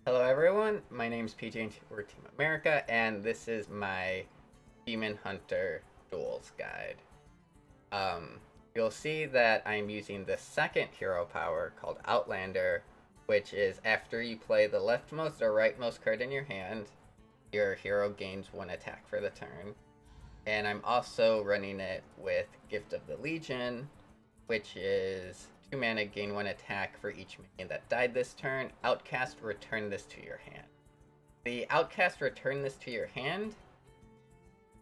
Hello everyone, my name is PJ and we're Team America, and this is my Demon Hunter Duels guide. You'll see that I'm using the second hero power called Outlander, which is after you play the leftmost or rightmost card in your hand, your hero gains one attack for the turn. And I'm also running it with Gift of the Legion, which is 2 mana, gain 1 attack for each minion that died this turn. Outcast, return this to your hand. The Outcast, return this to your hand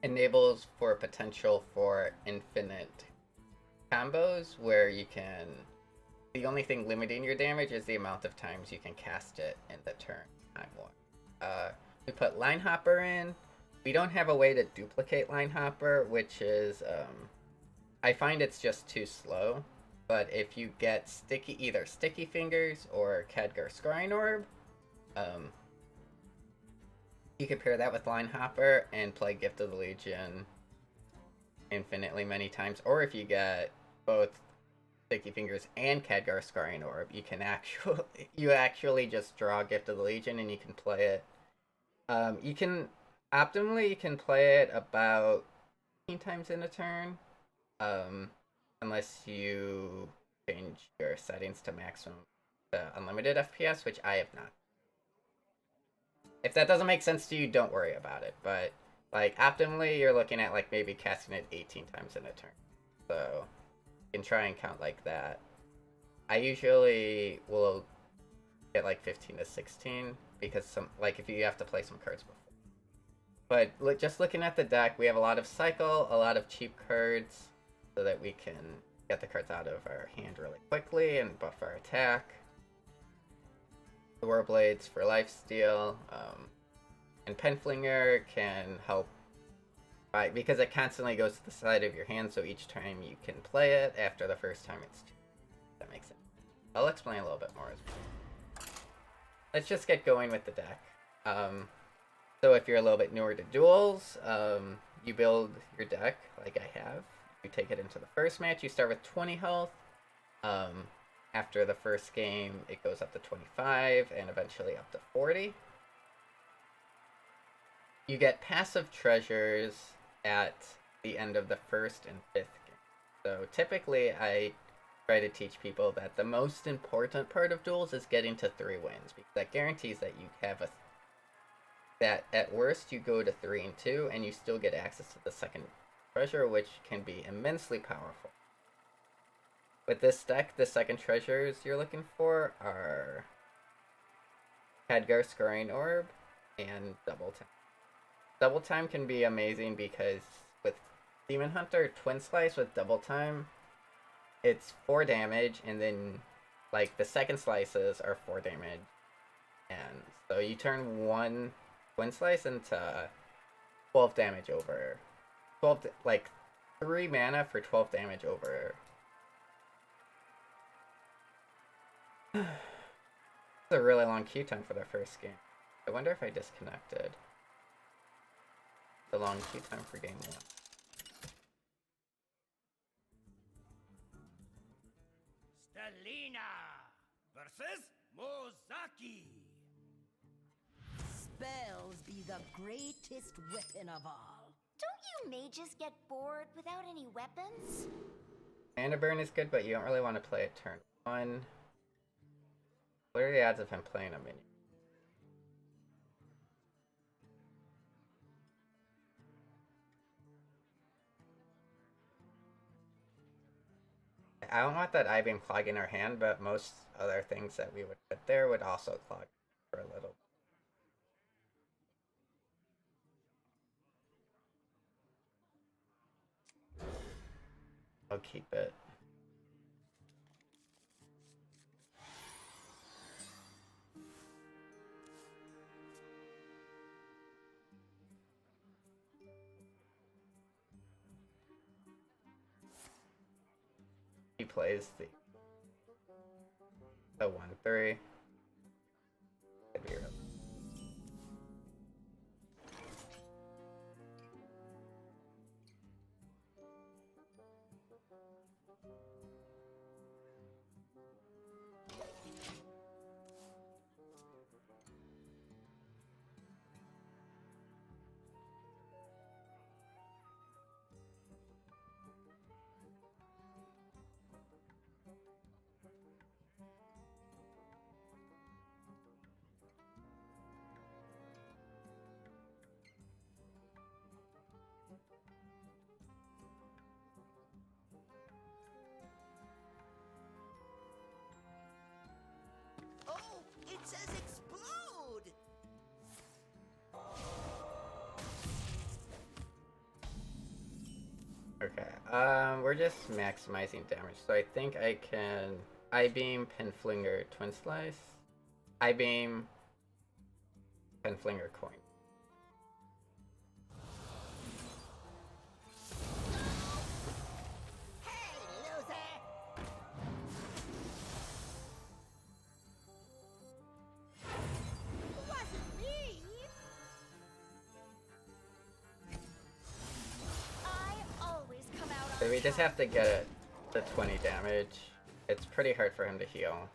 enables for potential for infinite combos where you can. The only thing limiting your damage is the amount of times you can cast it in the turn. We put Line Hopper in. We don't have a way to duplicate Line Hopper, which is I find it's just too slow. But if you get either Sticky Fingers or Khadgar Scrying Orb, you can pair that with Line Hopper and play Gift of the Legion infinitely many times. Or if you get both Sticky Fingers and Khadgar Scrying Orb, you can actually just draw Gift of the Legion and you can play it. You can play it about 15 times in a turn. Unless you change your settings to maximum unlimited FPS, which I have not. If that doesn't make sense to you, don't worry about it. But like optimally, you're looking at like maybe casting it 18 times in a turn. So you can try and count like that. I usually will get like 15 to 16 because if you have to play some cards before. But just looking at the deck, we have a lot of cycle, a lot of cheap cards, so that we can get the cards out of our hand really quickly and buff our attack. The Warblades for lifesteal, and Penflinger can help because it constantly goes to the side of your hand, so each time you can play it, after the first time it's two. That makes sense. I'll explain a little bit more as well. Let's just get going with the deck. So if you're a little bit newer to Duels, you build your deck like I have. You take it into the first match. You start with 20 health. After the first game, it goes up to 25 and eventually up to 40. You get passive treasures at the end of the first and fifth game. So typically, I try to teach people that the most important part of Duels is getting to 3 wins, because that guarantees that you have that at worst you go to 3 and 2, and you still get access to the second treasure, which can be immensely powerful. With this deck, the second treasures you're looking for are Khadgar Scrying Orb and Double Time. Double Time can be amazing because with Demon Hunter Twin Slice with Double Time, it's 4 damage, and then like the second slices are 4 damage, and so you turn one Twin Slice into 12 damage over 12, like 3 mana for 12 damage over. It's a really long queue time for the first game. I wonder if I disconnected the long queue time for game 1. Stelina versus Mozaki. Spells be the greatest weapon of all. Don't you mages get bored without any weapons? Mana burn is good, but you don't really want to play it turn 1. What are the odds of him playing a minion? I don't want that I-beam clogging our hand, but most other things that we would put there would also clog for a little. I'll keep it. He plays the 1/3. Could be real. Okay. We're just maximizing damage, so I think I can I-beam, Pinflinger, Twin Slice. I-beam, Pinflinger, Coin. So we just have to get it to 20 damage. It's pretty hard for him to heal.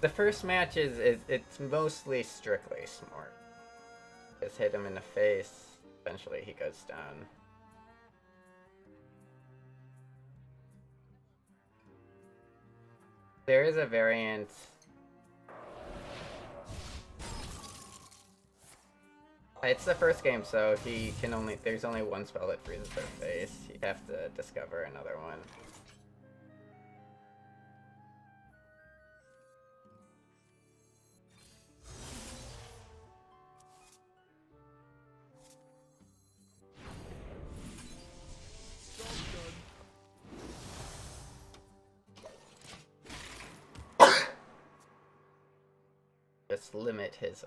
The first match it's mostly strictly smart. Just hit him in the face. Eventually he goes down. There is a variant. It's the first game, so there's only one spell that freezes their face. You have to discover another one. Just limit his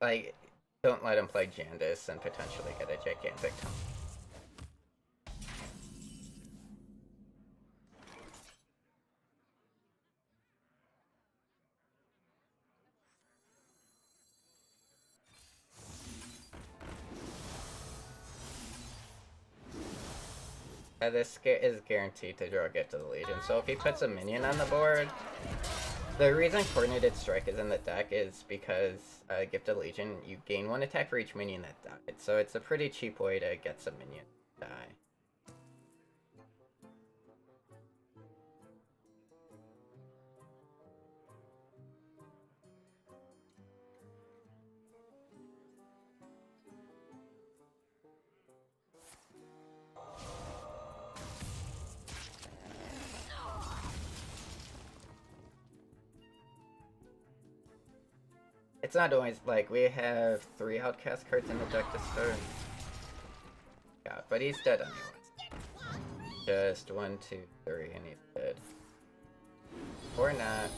like, don't let him play Jandis and potentially get a gigantic taunt. This is guaranteed to draw a Gift of the Legion, so if he puts a minion on the board... The reason Coordinated Strike is in the deck is because Gift of the Legion, you gain 1 attack for each minion that died, so it's a pretty cheap way to get some minions to die. It's not always like we have 3 outcast cards in the deck to start. Yeah, but he's dead anyway. Just 1, 2, 3, and he's dead. Or not.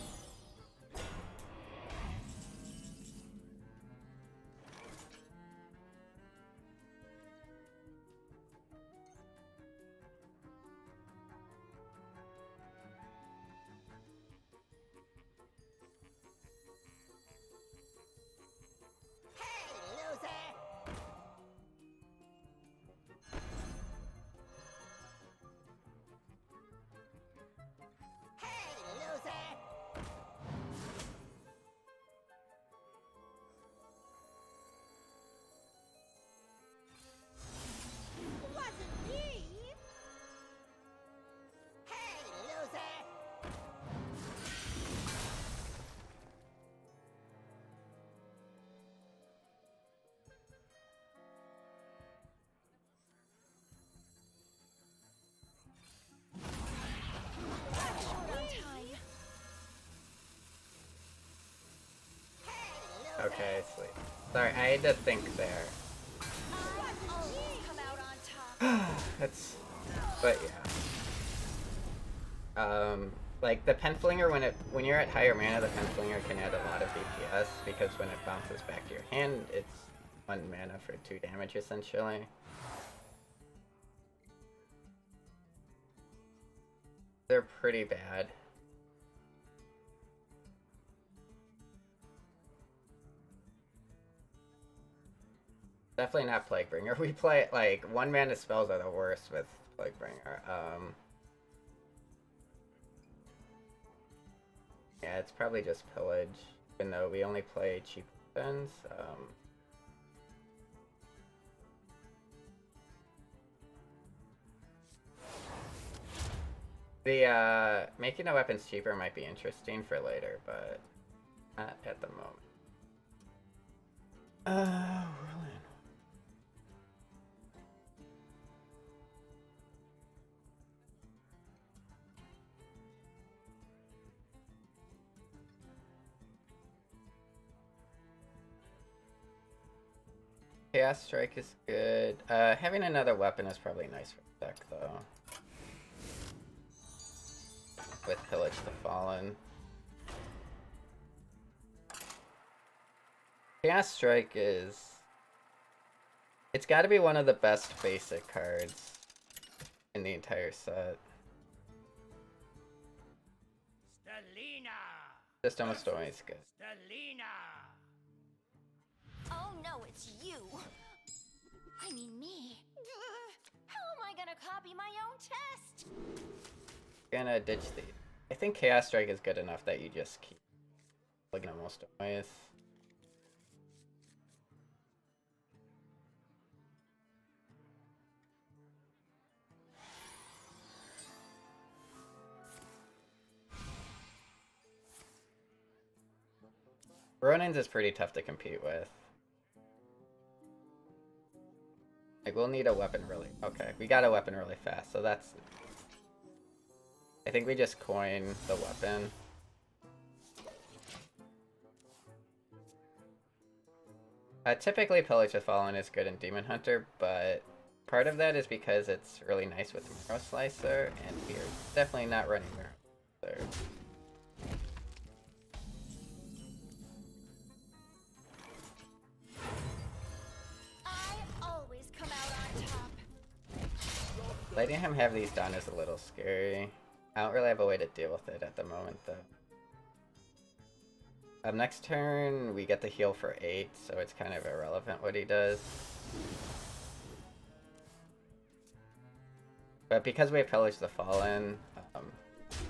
Okay, sweet. Sorry, I had to think there. That's... But yeah. Like the Penflinger, when you're at higher mana, the Penflinger can add a lot of DPS because when it bounces back to your hand, it's 1 mana for 2 damage essentially. They're pretty bad. Definitely not Plaguebringer. We play, like, 1 mana spells are the worst with Plaguebringer. Yeah, it's probably just Pillage, even though we only play cheap weapons. The making the weapons cheaper might be interesting for later, but not at the moment. Whirlin. Chaos Strike is good. Having another weapon is probably nice for the deck, though. With Pillage the Fallen. Chaos Strike is... It's gotta be one of the best basic cards in the entire set. Stelina! Just almost always good. Stelina! Oh no, it's you. I mean me. How am I gonna copy my own test? Gonna ditch the... I think Chaos Strike is good enough that you just keep looking at most always. Ronin's is pretty tough to compete with. Like, we'll need a weapon really... Okay, we got a weapon really fast, so that's... I think we just coin the weapon. Typically, Pillage the Fallen is good in Demon Hunter, but part of that is because it's really nice with Marrow Slicer, and we're definitely not running Marrow Slicer. Letting him have these done is a little scary. I don't really have a way to deal with it at the moment, though. Next turn, we get the heal for 8, so it's kind of irrelevant what he does. But because we have Pillage the Fallen, I'm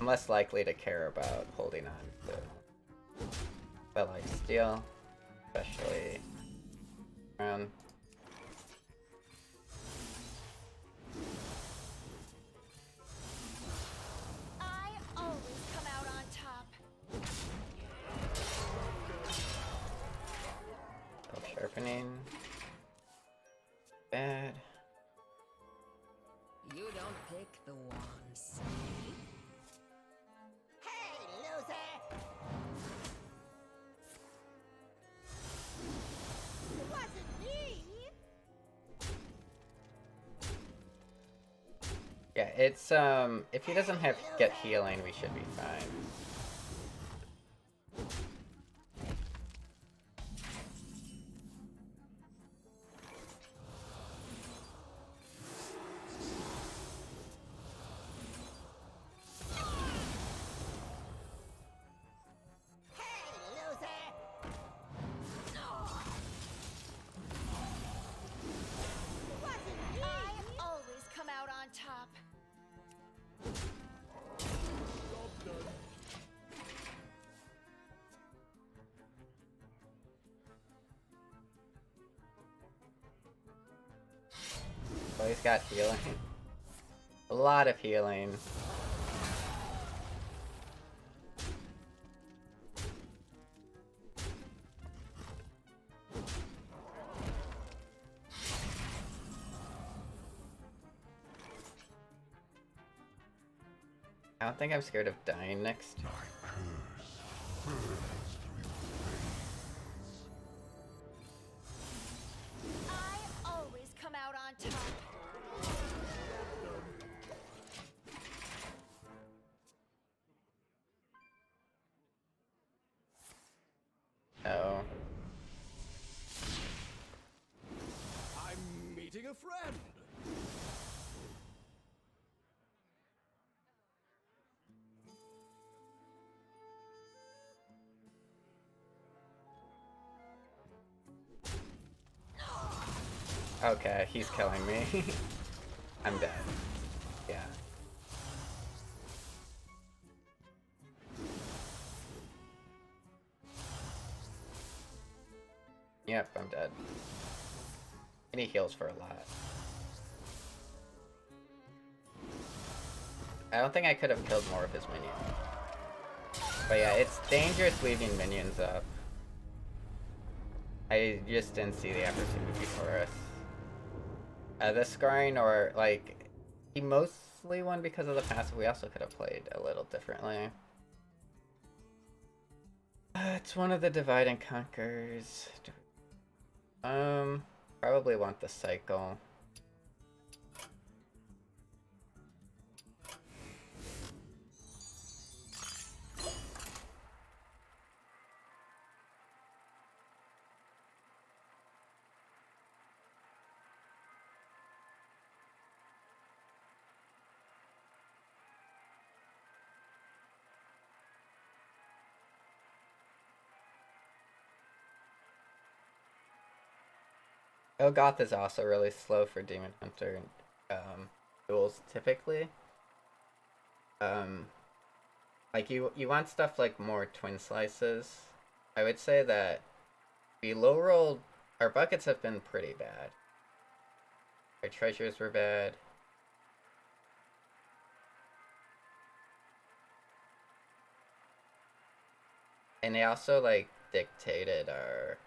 less likely to care about holding on to the life steal, especially around. Sharpening. Bad. You don't pick the ones. Hey, loser! It wasn't me! Yeah, it's if he doesn't get healing, we should be fine. Oh, he's got healing. A lot of healing. I don't think I'm scared of dying next. I always come out on top. Oh. I'm meeting a friend. Okay, he's killing me. I'm dead. Yeah. Yep, I'm dead. And he heals for a lot. I don't think I could have killed more of his minions. But yeah, it's dangerous leaving minions up. I just didn't see the opportunity for us. The scoring, or like, he mostly won because of the passive. We also could have played a little differently. It's one of the divide and conquers. Probably want the cycle. Elgoth is also really slow for Demon Hunter duels typically. Like you want stuff like more twin slices. I would say that we low rolled. Our buckets have been pretty bad. Our treasures were bad. And they also like dictated our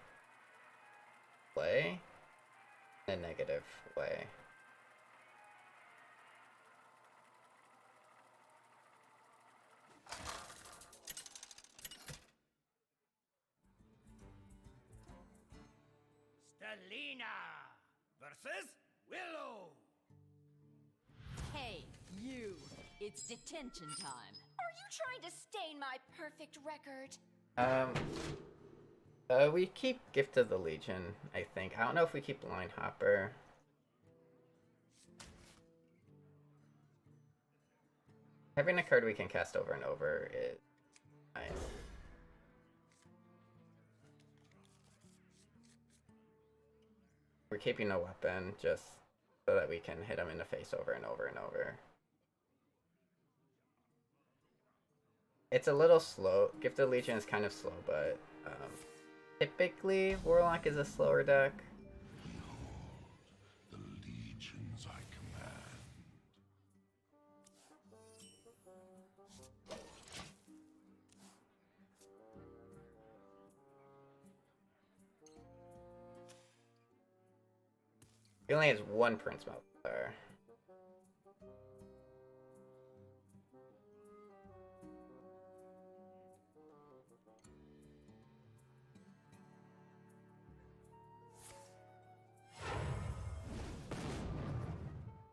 play in a negative way. Stelina versus Willow. Hey, you. It's detention time. Are you trying to stain my perfect record? We keep Gift of the Legion, I think. I don't know if we keep Line Hopper. Having a card we can cast over and over is nice. We're keeping a weapon just so that we can hit him in the face over and over and over. It's a little slow. Gift of Legion is kind of slow, but typically Warlock is a slower deck. The legions I command. He only has one Prince Multiplier.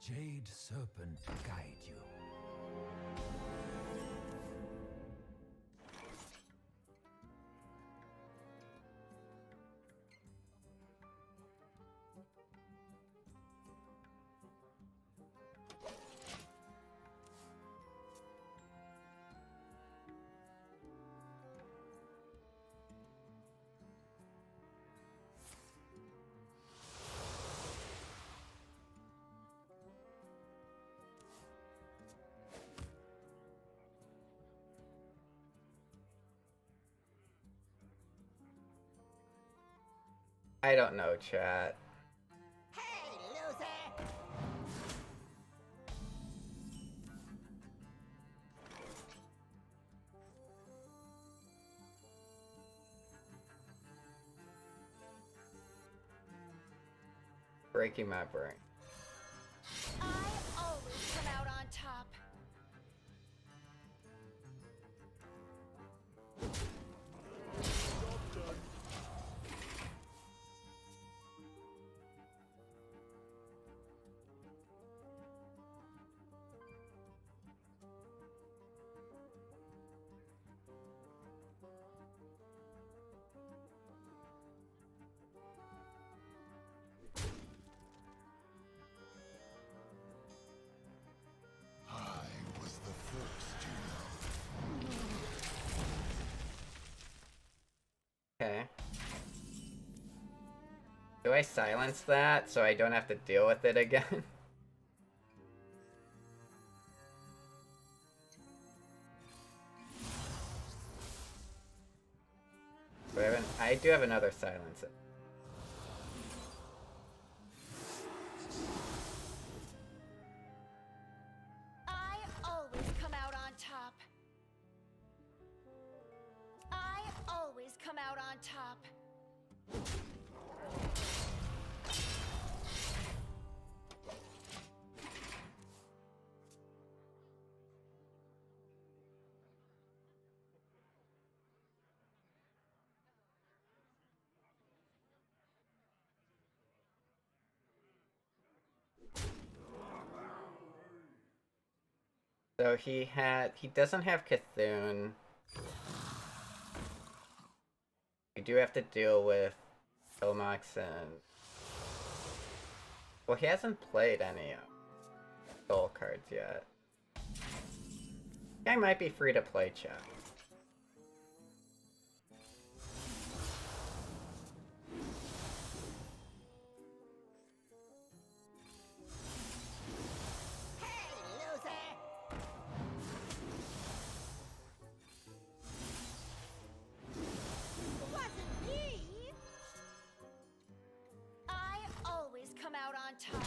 Jade Serpent guide you. I don't know, chat. Hey, loser! Breaking my brain. I always come out on top. I was the first, you know. Okay. Do I silence that so I don't have to deal with it again? I do have another silence. I always out on top. So he doesn't have Cthulhu. We do have to deal with Tomox and... Well, he hasn't played any soul cards yet. I might be free to play, chat. Hey, loser! Wasn't me! I always come out on top.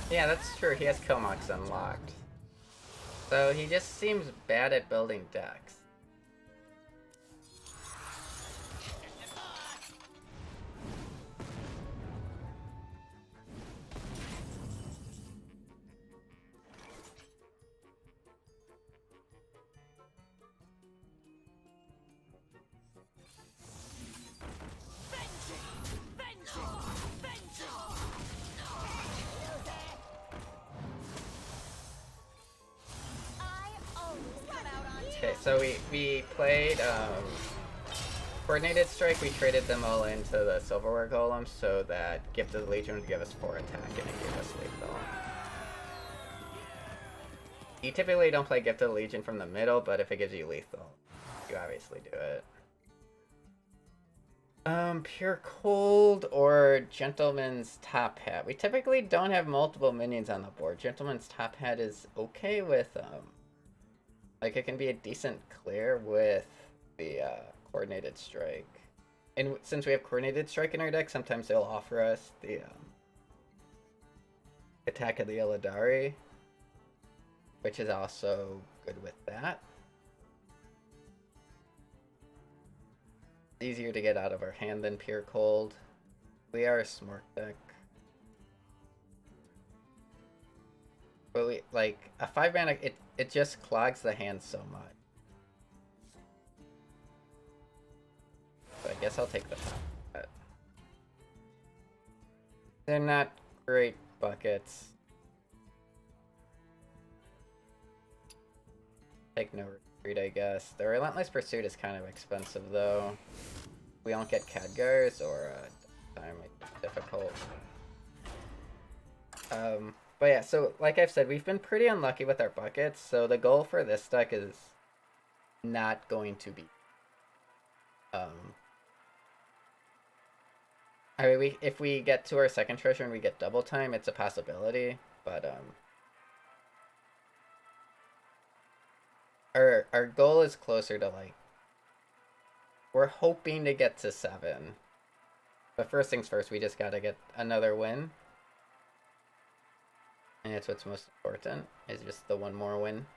Yeah, that's true. He has Tomox unlocked. So he just seems bad at building decks. I always come out on top. Okay, so we played Coordinated Strike. We traded them all into the Silverware Golem so that Gift of the Legion would give us 4 attack and it gave us lethal. You typically don't play Gift of the Legion from the middle, but if it gives you lethal, you obviously do it. Pure Cold or Gentleman's Top Hat. We typically don't have multiple minions on the board. Gentleman's Top Hat is okay with, like, it can be a decent clear with the, Coordinated Strike. And since we have Coordinated Strike in our deck, sometimes they'll offer us the, Attack of the Illidari, which is also good with that. Easier to get out of our hand than Pure Cold. We are a smart deck. But we, like, a 5-mana, it just clogs the hand so much. So I guess I'll take the top. But they're not great buckets. Take no retreat, I guess. The Relentless Pursuit is kind of expensive, though. We don't get Khadgars or time difficult. But yeah, so like I've said, we've been pretty unlucky with our buckets. So the goal for this deck is not going to be. I mean, if we get to our second treasure and we get double time, it's a possibility. But our goal is closer to, like, we're hoping to get to 7. But first things first, we just gotta get another win. And that's what's most important, is just the one more win.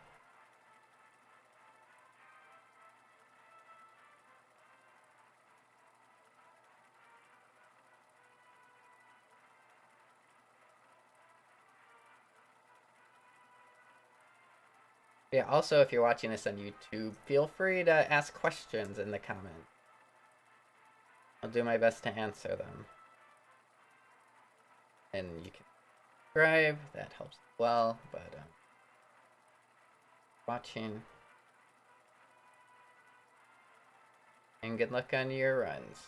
Yeah, also, if you're watching this on YouTube, feel free to ask questions in the comments. I'll do my best to answer them. And you can subscribe, that helps as well, but watching. And good luck on your runs.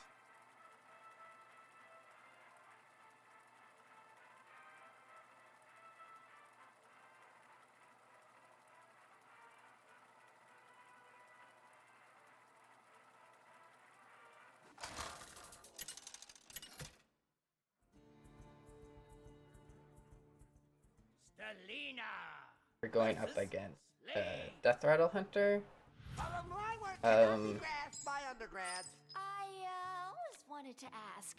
We're going up against Death Rattle Hunter. Follow my work Um, cannot be grasped by undergrads. I always wanted to ask,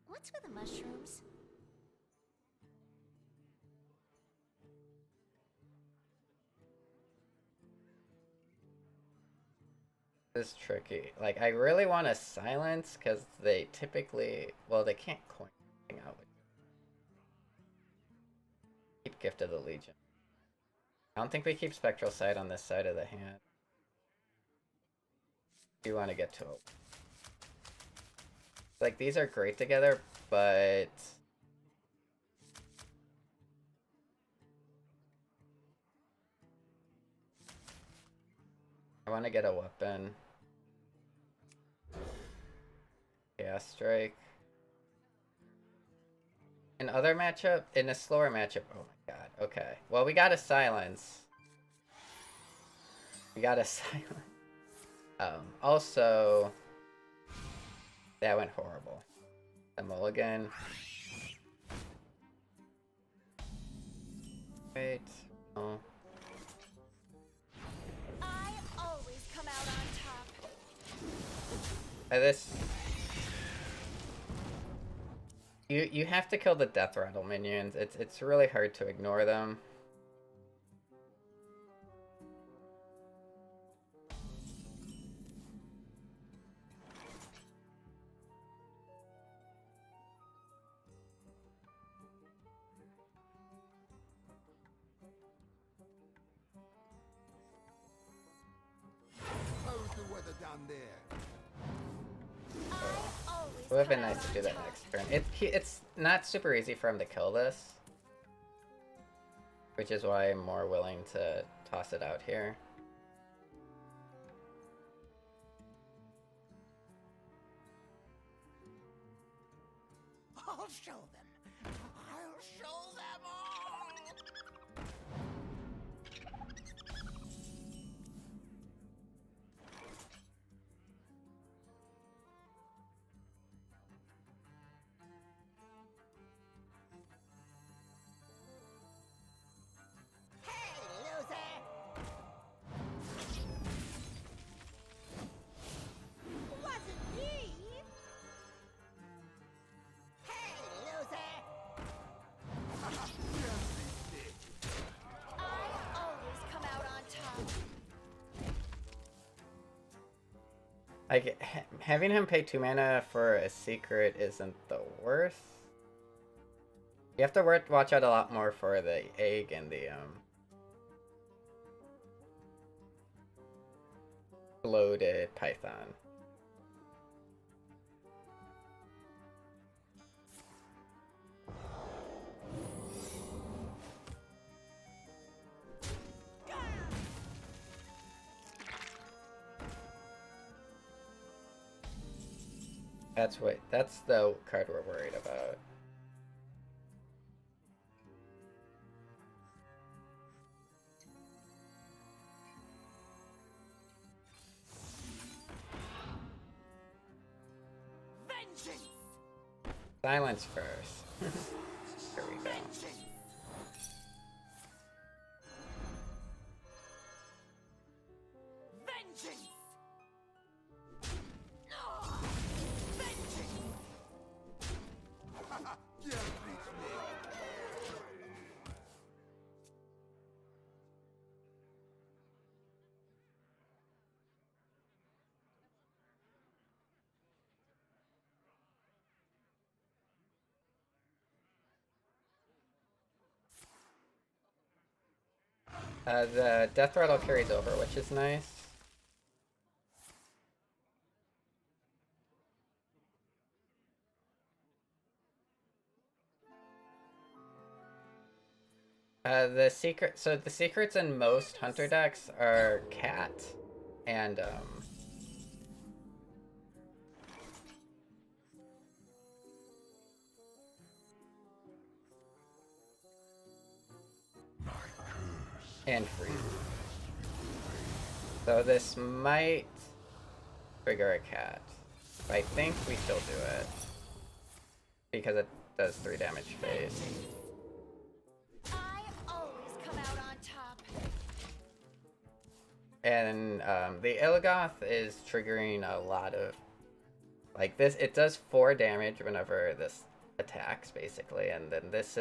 what's with the mushrooms? This is tricky. Like, I really want to silence because they typically, well, they can't coin anything out. Keep Gift of the Legion. I don't think we keep Spectral Sight on this side of the hand. Do want to get to it. Like, these are great together, but I want to get a weapon. Chaos Strike. In other matchup, in a slower matchup, oh my god, okay. Well, we got a silence. We got a silence. Also, that went horrible. A mulligan. Wait. Oh. I always come out on top. This. You have to kill the Death Rattle minions. It's really hard to ignore them. How's the weather down there? It would have been nice to do that next turn. It's not super easy for him to kill this, which is why I'm more willing to toss it out here. I'll show them. I'll show them all. Hey, loser! Wasn't me! Hey, loser! I always come out on top. Like, having him pay 2 mana for a secret isn't the worst. You have to watch out a lot more for the egg and the bloated python. That's the card we're worried about. Vengeance! Silence first. Here we go. Vengeance! Ah! Vengeance! Yeah, reach me. The Death Rattle carries over, which is nice. The secrets in most hunter decks are cat and freeze. So this might trigger a cat. But I think we still do it. Because it does 3 damage phase. I And the Illigoth is triggering a lot of like this. It does 4 damage whenever this attacks, basically, and then this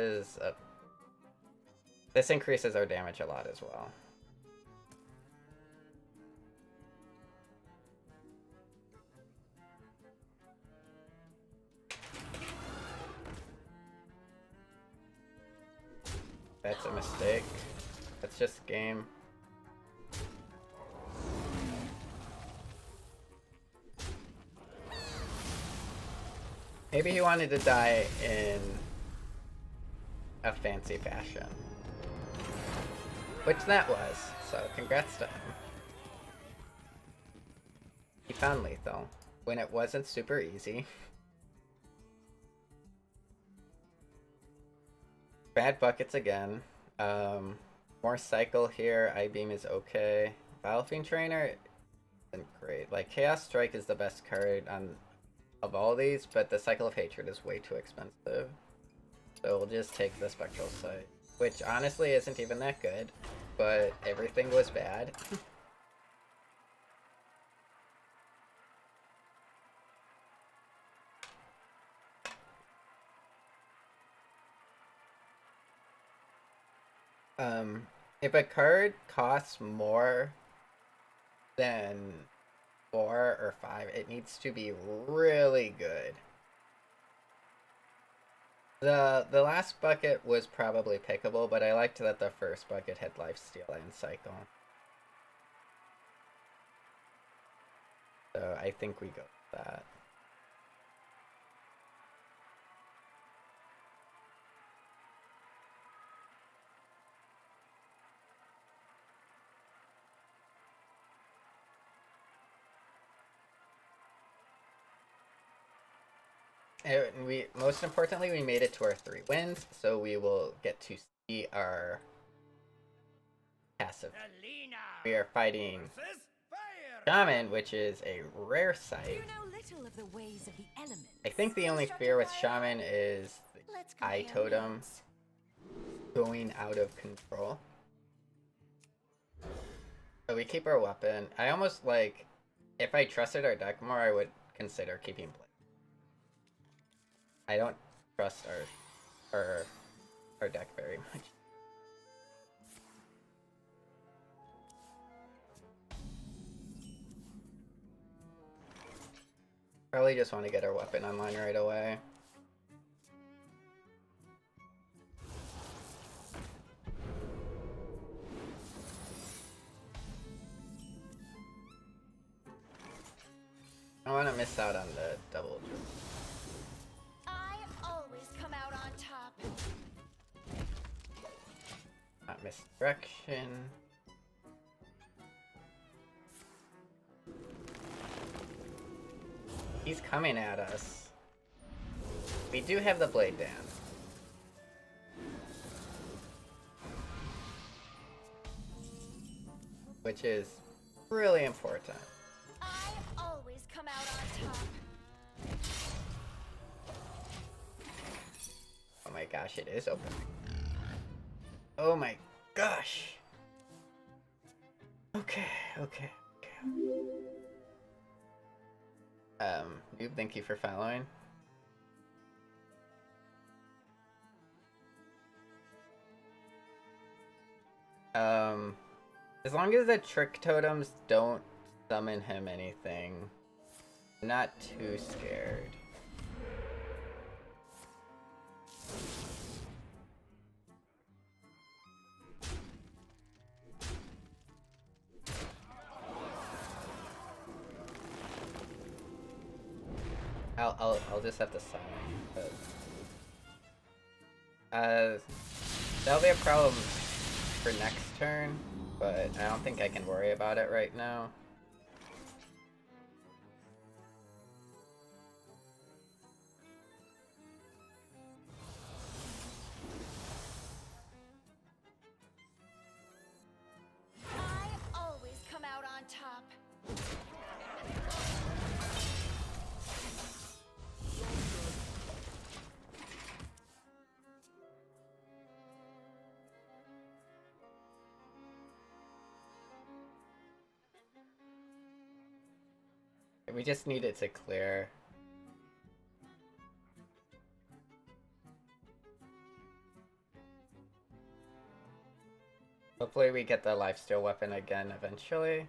increases our damage a lot as well. That's a mistake. That's just game. Maybe he wanted to die in a fancy fashion. Which that was, so congrats to him. He found lethal when it wasn't super easy. Bad buckets again. More cycle here. I-beam is okay. Battlefiend Trainer isn't great. Like Chaos Strike is the best card of all these, but the Cycle of Hatred is way too expensive. So we'll just take the Spectral Sight, which honestly isn't even that good, but everything was bad. If a card costs more than 4 or 5, it needs to be really good. The last bucket was probably pickable, but I liked that the first bucket had Lifesteal and Cycle. So I think we go with that. And most importantly, we made it to our 3 wins, so we will get to see our passive. We are fighting Shaman, which is a rare sight. You know little of the ways of the elements. I think the only fear with Shaman is the Eye Totem going out of control. So we keep our weapon. I almost like, if I trusted our deck more, I would consider keeping Blade. I don't trust our deck very much. Probably just want to get our weapon online right away. I want to miss out on the double jump. I always come out on top. Not misdirection. He's coming at us. We do have the blade down. Which is really important. I always come out on top. Oh my gosh, it is open. Oh my gosh. Okay. Noob, thank you for following. As long as the trick totems don't summon him anything, I'm not too scared. I'll just have to silence. That'll be a problem for next turn, but I don't think I can worry about it right now. I always come out on top. We just need it to clear. Hopefully we get the lifesteal weapon again eventually.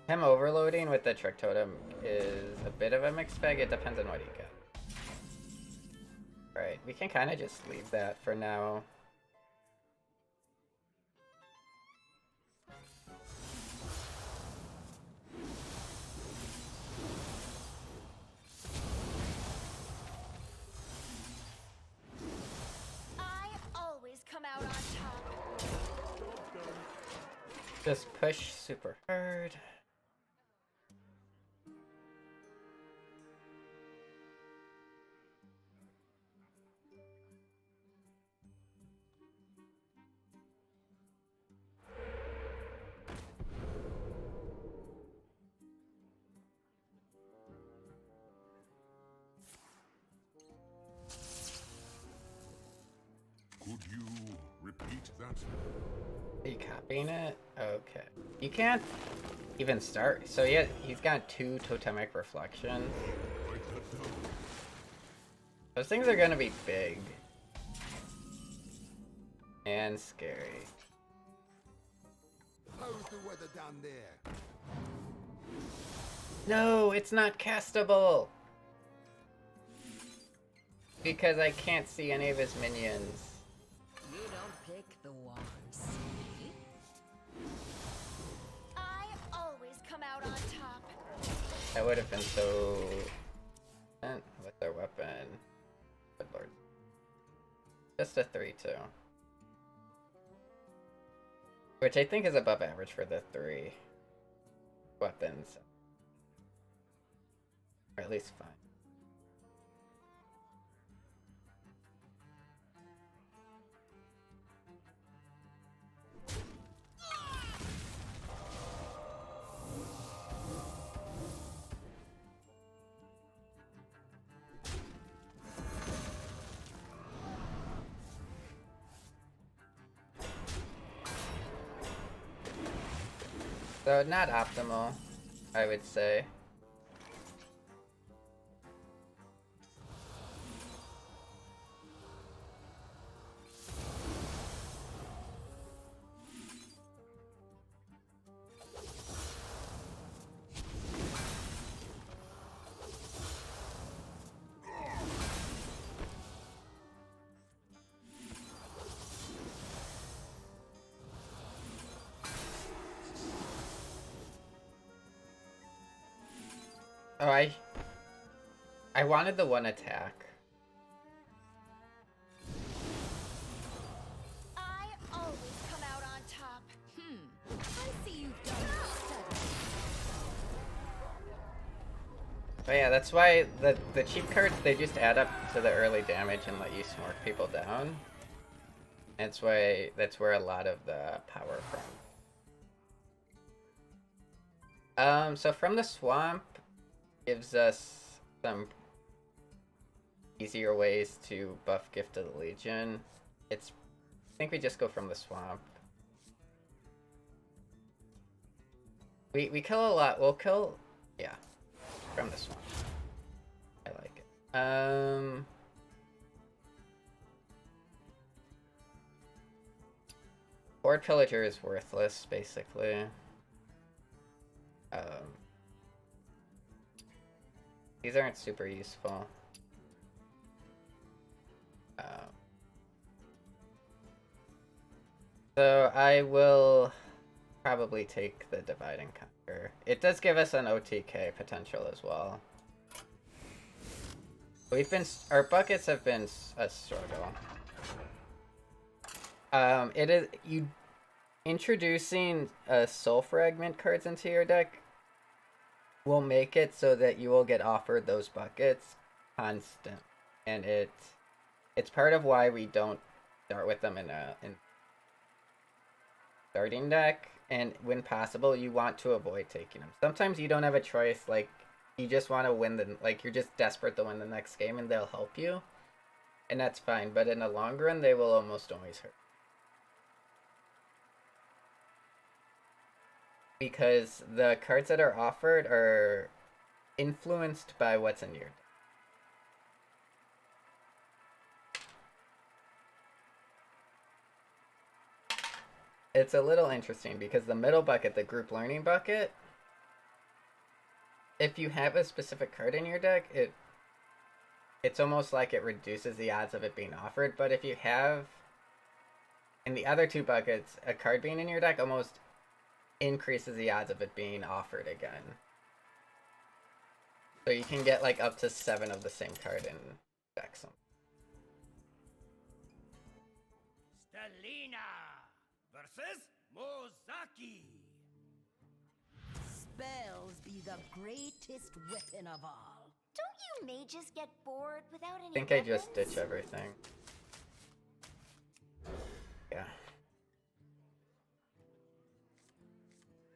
Him overloading with the trick totem is a bit of a mixed bag. It depends on what you get. Right, we can kind of just leave that for now. I always come out on top. Just push super hard. Could you repeat that? Are you copying it? Okay. You can't even start. So yeah, he's got 2 totemic reflections. Write that down. Those things are gonna be big. And scary. How's the weather down there? No, it's not castable! Because I can't see any of his minions. You don't pick the ones. I always come out on top. That would have been so... with their weapon. Good lord. Just a 3-2. Which I think is above average for the 3 weapons. Or at least 5. So not optimal, I would say. Oh, I wanted the 1 attack. I always come out on top. I see you've done your study. But yeah, that's why the cheap cards, they just add up to the early damage and let you smork people down. That's where a lot of the power from. So from the swamp gives us some easier ways to buff Gift of the Legion. I think we just go from the swamp. We kill a lot. We'll kill, yeah, from the swamp. I like it. Horde Pillager is worthless, basically. These aren't super useful. So I will probably take the Divide and Conquer. It does give us an OTK potential as well. Our buckets have been a struggle. It is introducing soul fragment cards into your deck will make it so that you will get offered those buckets constant, and it's part of why we don't start with them in starting deck, and when possible you want to avoid taking them. Sometimes you don't have a choice, like you just want to win like you're just desperate to win the next game and they'll help you, And that's fine, but in the long run, they will almost always hurt. Because the cards that are offered are influenced by what's in your deck. It's a little interesting because the middle bucket, the group learning bucket, if you have a specific card in your deck, it's almost like it reduces the odds of it being offered. But if you have, in the other two buckets, a card being in your deck almost increases the odds of it being offered again. So you can get like up to 7 of the same card in decks. Stelina versus Mozaki. Spells be the greatest weapon of all. Don't you mages get bored without any I think I just weapons? ditch everything. Yeah.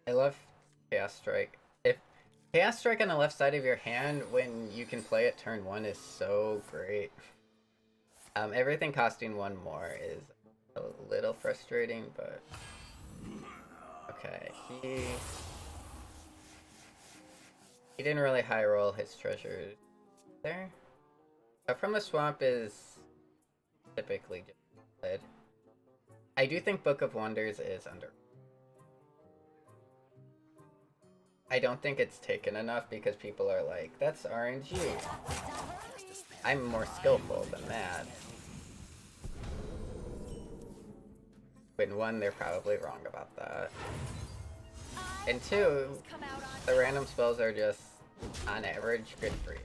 I love Chaos Strike. If Chaos Strike on the left side of your hand when you can play it turn 1 is so great. Everything costing 1 more is a little frustrating, but okay. He didn't really high roll his treasures there. From the Swamp is typically just played. I do think Book of Wonders is under. I don't think it's taken enough because people are like, that's RNG. I'm more skillful than that. But 1, they're probably wrong about that. And 2, the random spells are just, on average, good for you.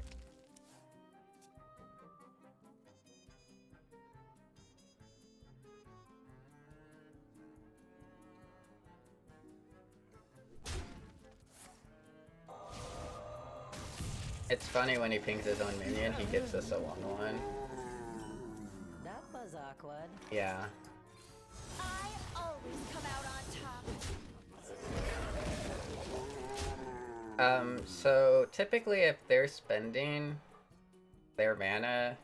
It's funny when he pings his own minion, he gives us a 1/1. That was awkward. Yeah. I always come out on top. So typically if they're spending their mana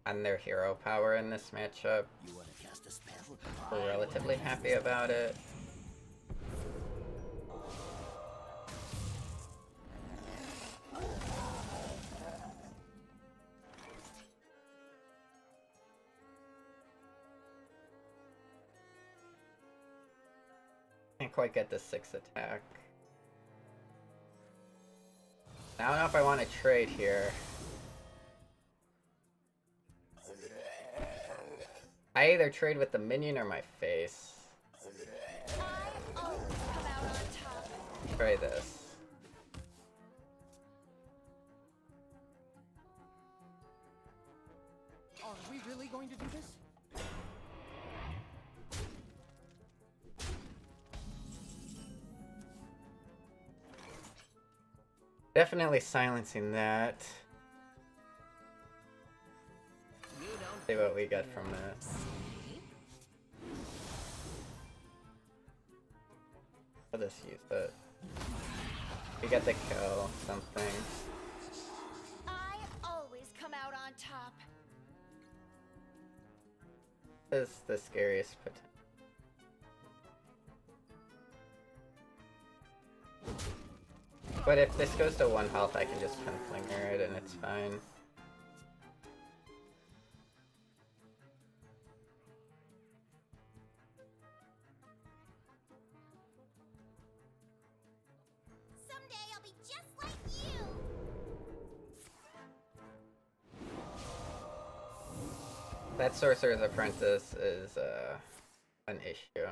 on their hero power in this matchup, You want to cast a spell? we're relatively happy about it. Can't quite get the 6 attack. I don't know if I want to trade here. I either trade with the minion or my face. I always come out on top. Try this. Are we really going to do this? Definitely silencing that. See what we get from this. I'll just use it. We get the kill, something. I always come out on top. This is the scariest potential. But if this goes to 1 health, I can just Pinflinger it and it's fine. Someday I'll be just like you. That Sorcerer's Apprentice is an issue.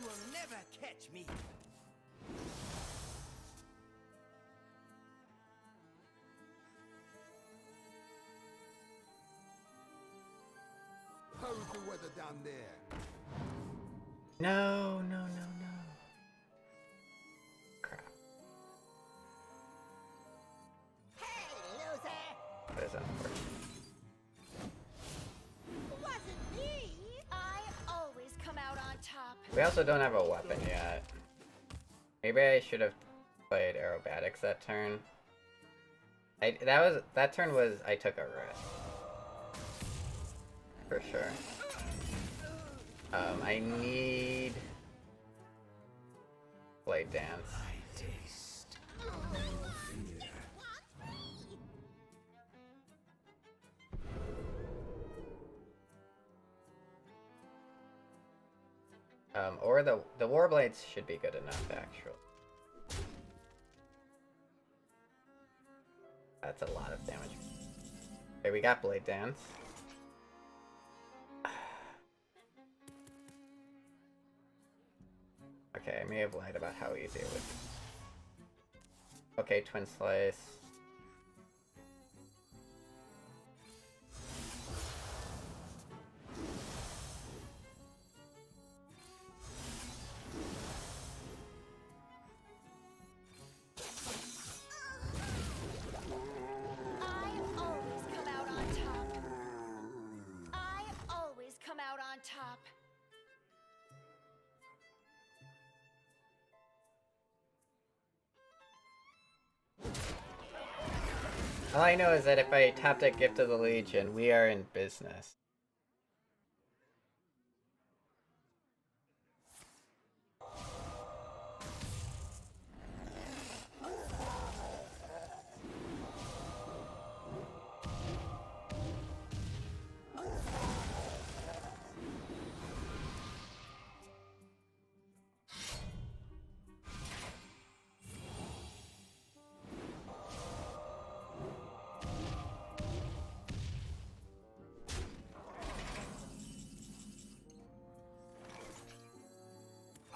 will never catch me. How's the weather down there? No, no, no, no. Crap. Hey, loser! That is unfortunate. Wasn't me! I always come out on top. We also don't have a weapon yet. Maybe I should have played aerobatics that turn. That turn was I took a risk. For sure. I need blade dance. Or the warblades should be good enough actually. That's a lot of damage. Okay, we got blade dance. Okay, I may have lied about how easy it would be. Okay, twin slice. I always come out on top. I always come out on top. All I know is that if I tap that Gift of the Legion, we are in business.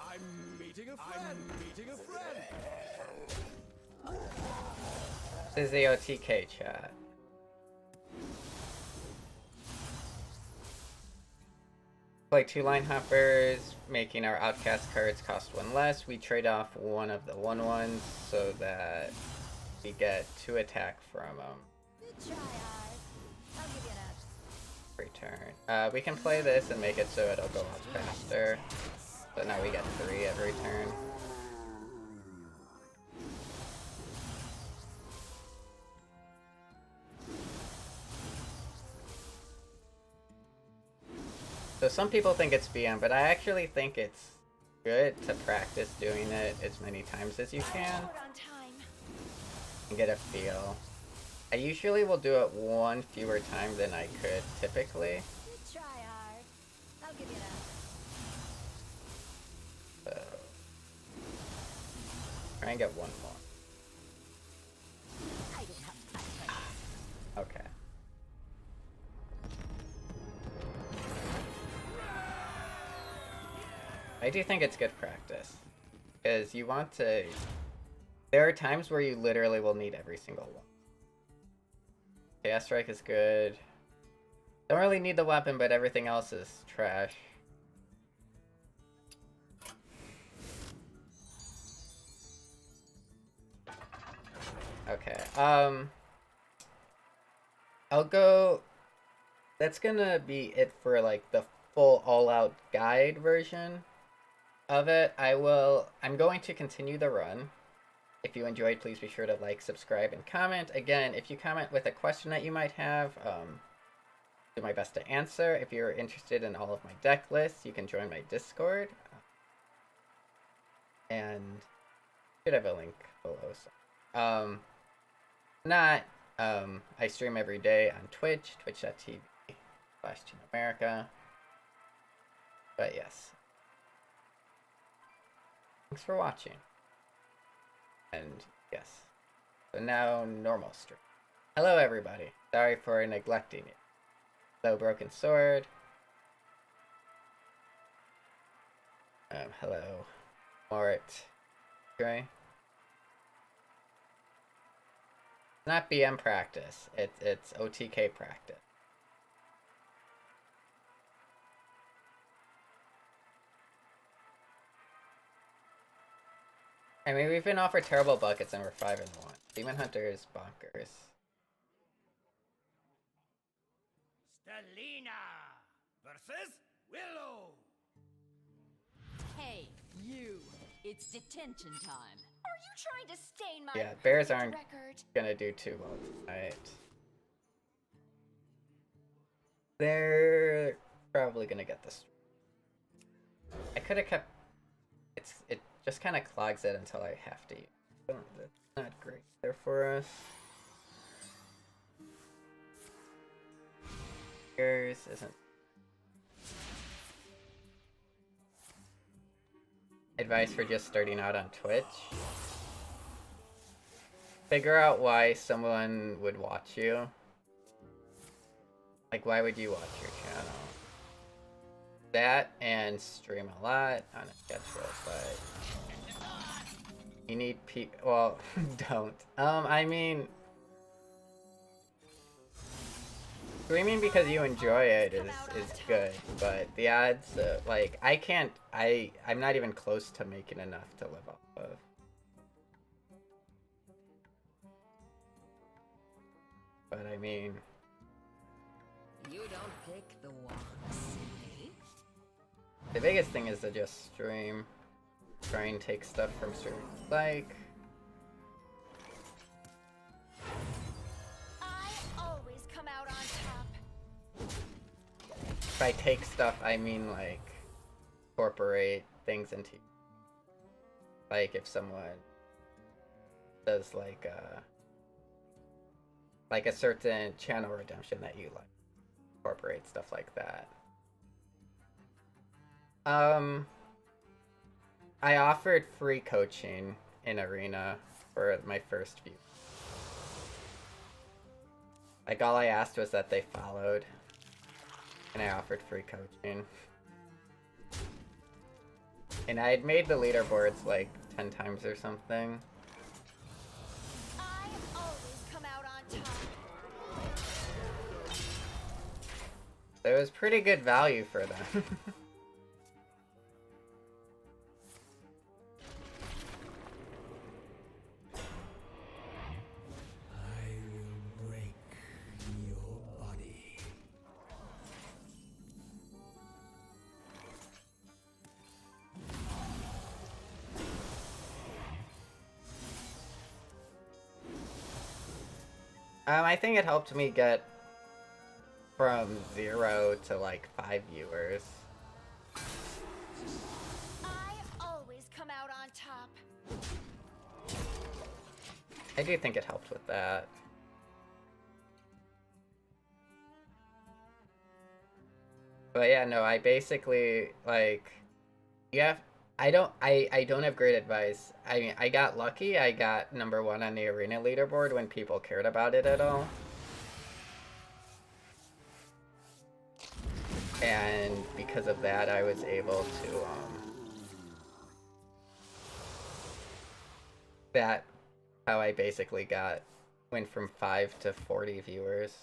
I'm meeting a friend. This is the OTK chat. Play 2 line hoppers, making our outcast cards cost 1 less. We trade off one of the 1/1s so that we get 2 attack from them. Good try, Art. I'll give you that. Return. We can play this and make it so it'll go up faster. So now we get 3 every turn. So some people think it's BM, but I actually think it's good to practice doing it as many times as you can Short on time. and get a feel. I usually will do it 1 fewer time than I could typically. Good try, Art. I'll give you that. So try and get 1 more. I don't have time for this. Okay. I do think it's good practice. Because you want to... There are times where you literally will need every single one. Chaos Strike is good. Don't really need the weapon, but everything else is trash. Okay, I'll go... That's gonna be it for, like, the full all-out guide version of it. I'm going to continue the run. If you enjoyed, please be sure to like, subscribe, and comment. Again, if you comment with a question that you might have, do my best to answer. If you're interested in all of my deck lists, you can join my Discord. And should have a link below. I stream every day on Twitch, twitch.tv/TeamAmerica. But yes. Thanks for watching. And yes. So now normal stream. Hello everybody. Sorry for neglecting it. Hello Broken Sword. Hello. Mort. Okay. Not BM practice. It's OTK practice. I mean, we've been offered terrible buckets and we're 5-1. Demon Hunter is bonkers. Stelina versus Willow. Hey, you. It's detention time. Are you trying to stain my Yeah, bears perfect aren't record? gonna do too well tonight. They're probably gonna get this. I could have kept. It just kind of clogs it until I have to. That's not great there for us. Yours isn't. Advice for just starting out on Twitch. Figure out why someone would watch you. Like, why would you watch your channel? That and stream a lot on a schedule, but you need well, don't. I mean, streaming because you enjoy it is good, but the odds, like, I'm not even close to making enough to live off of. But I mean, You don't pick the ones, eh? the biggest thing is to just stream. Try and take stuff from streamers. Like, I always come out on top. if I take stuff, I mean, like, incorporate things into. Like, if someone does, like a certain channel redemption that you like, incorporate stuff like that. I offered free coaching in Arena for my first view. Like, all I asked was that they followed, and I offered free coaching. And I had made the leaderboards like 10 times or something. I always come out on top. So it was pretty good value for them. I will break your body. I think it helped me get from 0 to like 5 viewers. I always come out on top. I do think it helped with that. But yeah, no, I basically, like, I don't have great advice. I mean, I got lucky. I got #1 on the arena leaderboard when people cared about it at all. And because of that, I was able to, that, how I basically went from 5 to 40 viewers.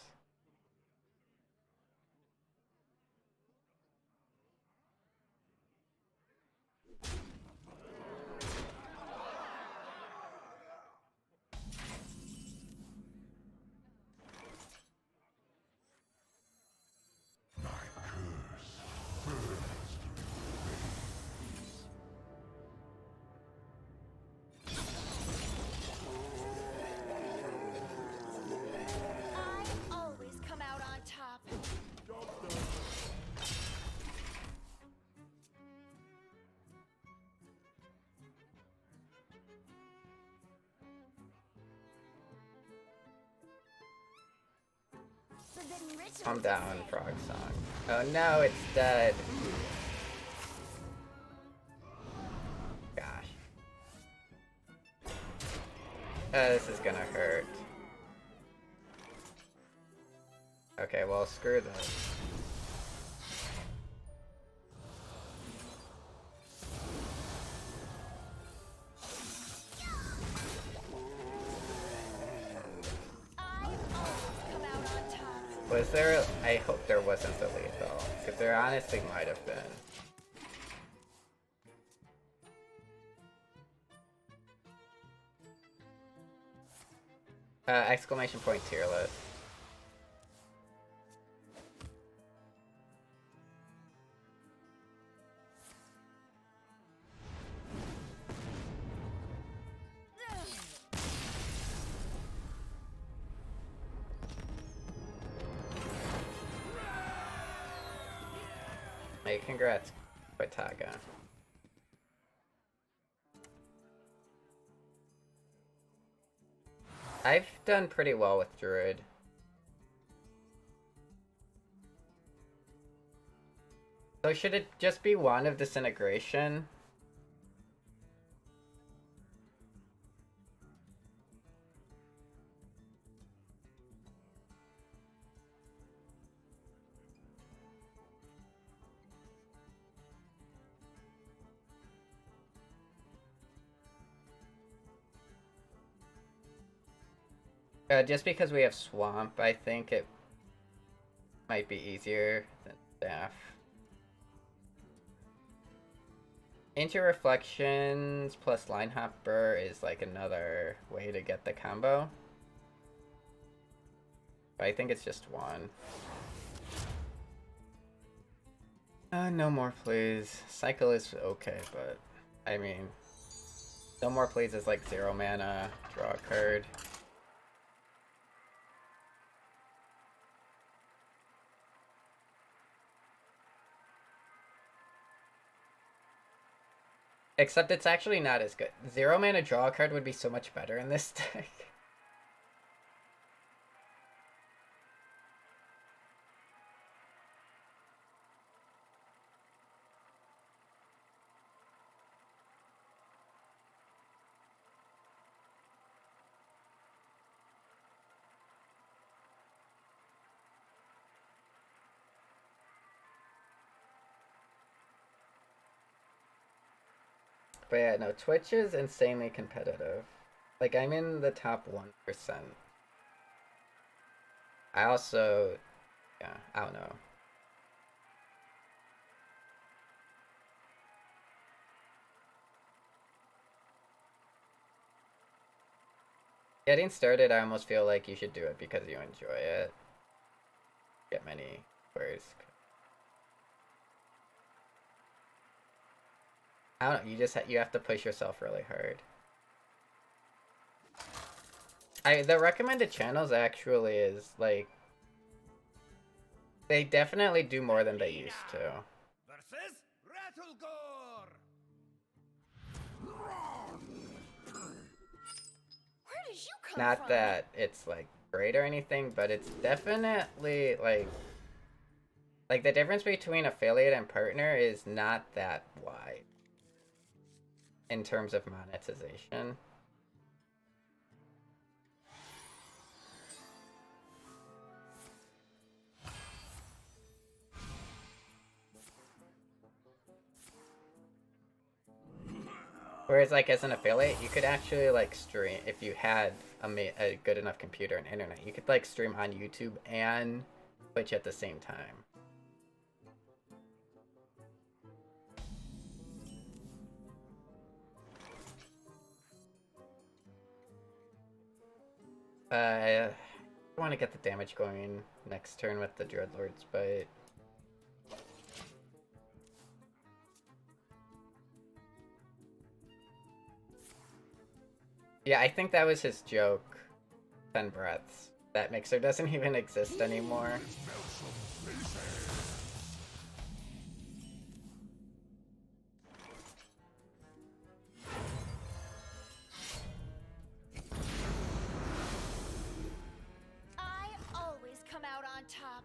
I always come out on top. Forbidden rituals Calm are down, said. frog song. Oh no, it's dead. Gosh. This is gonna hurt. Okay, well, screw this. Was there? I hope there wasn't the lethal, because there honestly might have been. Exclamation point tier list. Hey, congrats, Wataga. I've done pretty well with Druid. So should it just be one of Disintegration? Just because we have Swamp, I think it might be easier than Staff. Reflections plus Line Hopper is like another way to get the combo. But I think it's just one. No more please. Cycle is okay, but I mean, no more please is like 0 mana, draw a card. Except it's actually not as good. 0 mana draw a card would be so much better in this deck. But yeah, no, Twitch is insanely competitive. Like, I'm in the top 1%. I also, yeah, I don't know. Getting started, I almost feel like you should do it because you enjoy it. Get many queries. I don't know, you just you have to push yourself really hard. The recommended channels actually is like they definitely do more than they used to. Versus Rattlegore. Where did you come Not from? that it's like great or anything, but it's definitely like the difference between affiliate and partner is not that wide in terms of monetization. Whereas, like, as an affiliate, you could actually, like, stream, if you had a good enough computer and internet, you could, like, stream on YouTube and Twitch at the same time. I want to get the damage going next turn with the Dreadlord's Bite. Yeah, I think that was his joke. 10 breaths. That mixer doesn't even exist anymore. I always come out on top.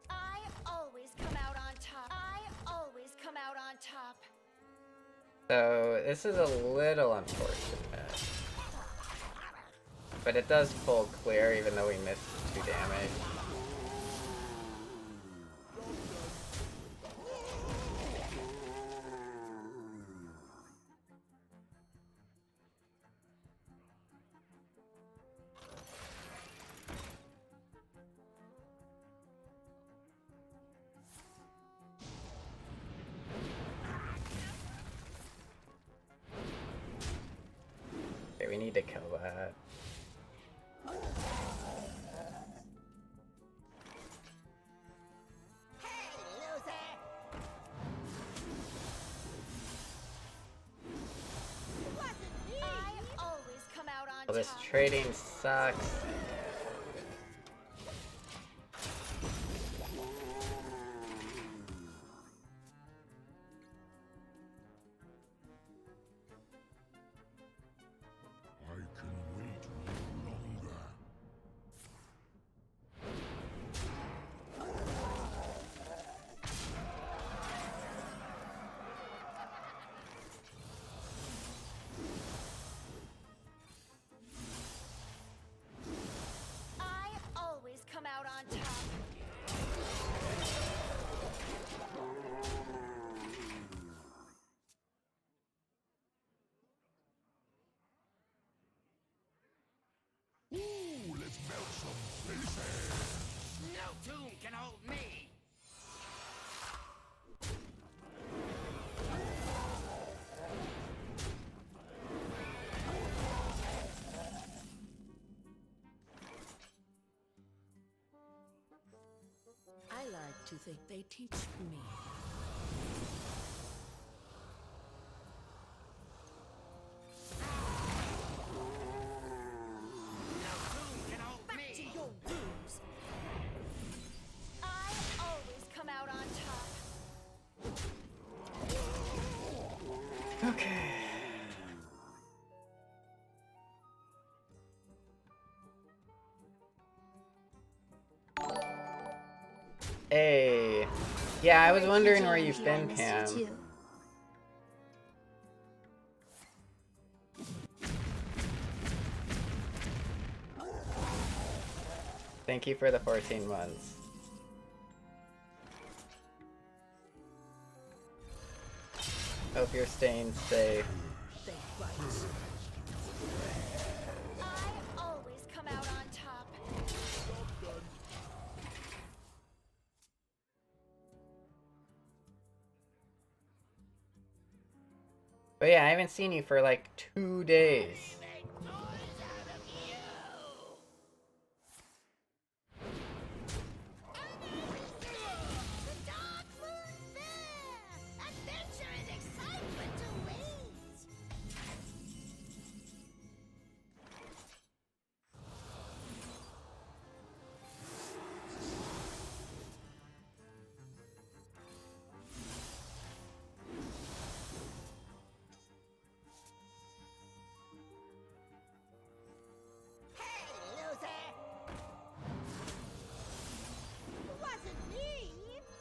I always come out on top. I top. So this is a little unfortunate. But it does pull clear even though we missed 2 damage. Okay, we need to kill that. I always come out on Well, this top. trading sucks. I can wait no longer. I always come out on top. Ooh, let's melt some faces. No tomb can hold me. I like to think they teach me. No tomb can hold Back me. to your rooms. I always come out on top. Okay. Hey. Yeah, I was wondering where you've been, Pam. Thank you for the 14 months. Hope you're staying safe. They bite. I always come out on top. But yeah, I haven't seen you for like 2 days. Make toys out of you. The Dark Moon Fair! Adventure and excitement awaits!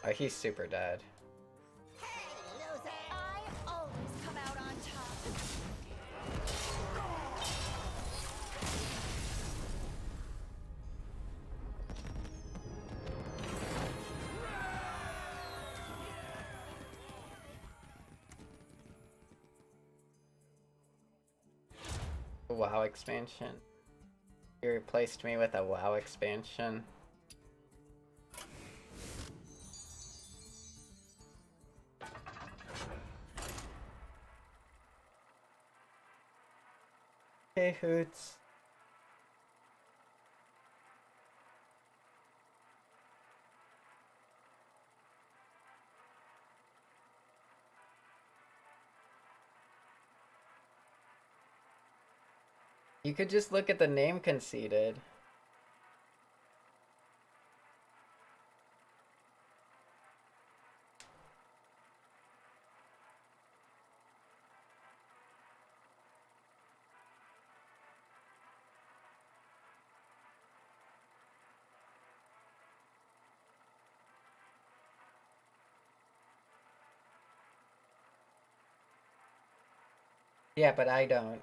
Oh, he's super dead. I always come out on top. WoW expansion. You replaced me with a WoW expansion. Hey, Hoots. You could just look at the name conceded. Yeah, but I don't.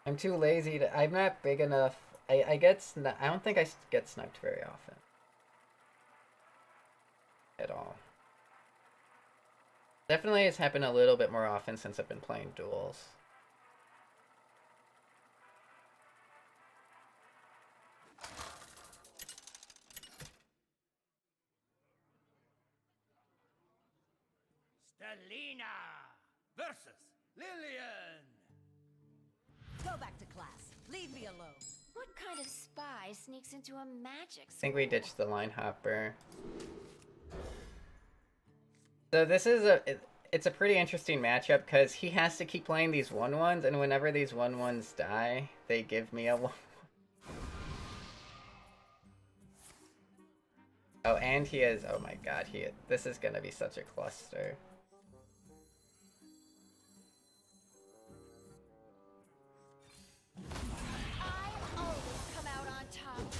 I'm too lazy to. I'm not big enough. I get. I don't think I get sniped very often. At all. Definitely has happened a little bit more often since I've been playing Duels. Stelina versus Lillian. Go back to class. Leave me alone. What kind of spy sneaks into a magic I think we school? ditched the line hopper. So this is it's a pretty interesting matchup because he has to keep playing these 1-1s, and whenever these 1-1s die, they give me a 1. Oh, and he is. Oh my god, this is gonna be such a cluster. I always come out on top.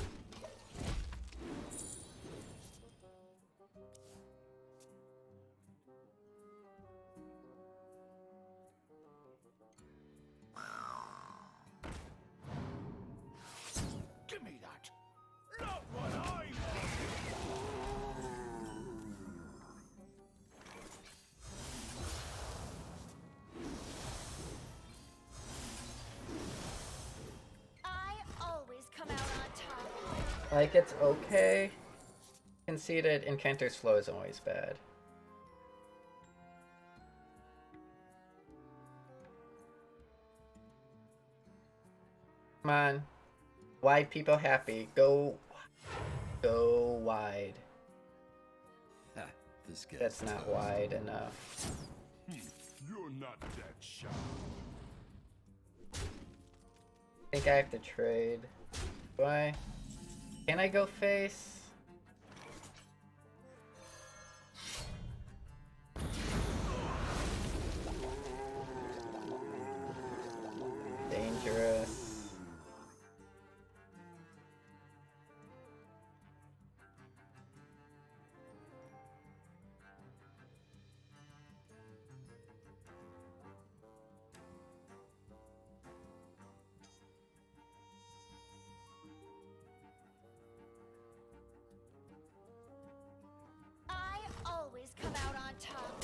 Give me that. Not what I I always come out on top. Like, it's okay. Conceded, Encanter's flow is always bad. Come on. Wide people happy. Go wide. This guy's That's not wide enough. You're not that shy. I think I have to trade. Do I? Can I go face? Dangerous. I always come out on top.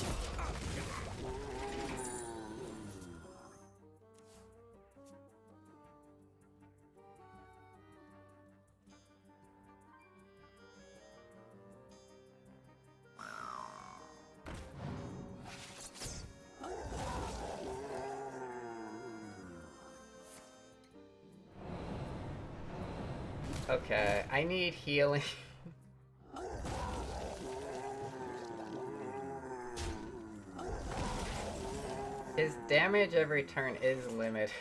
Okay, I need healing. His damage every turn is limited.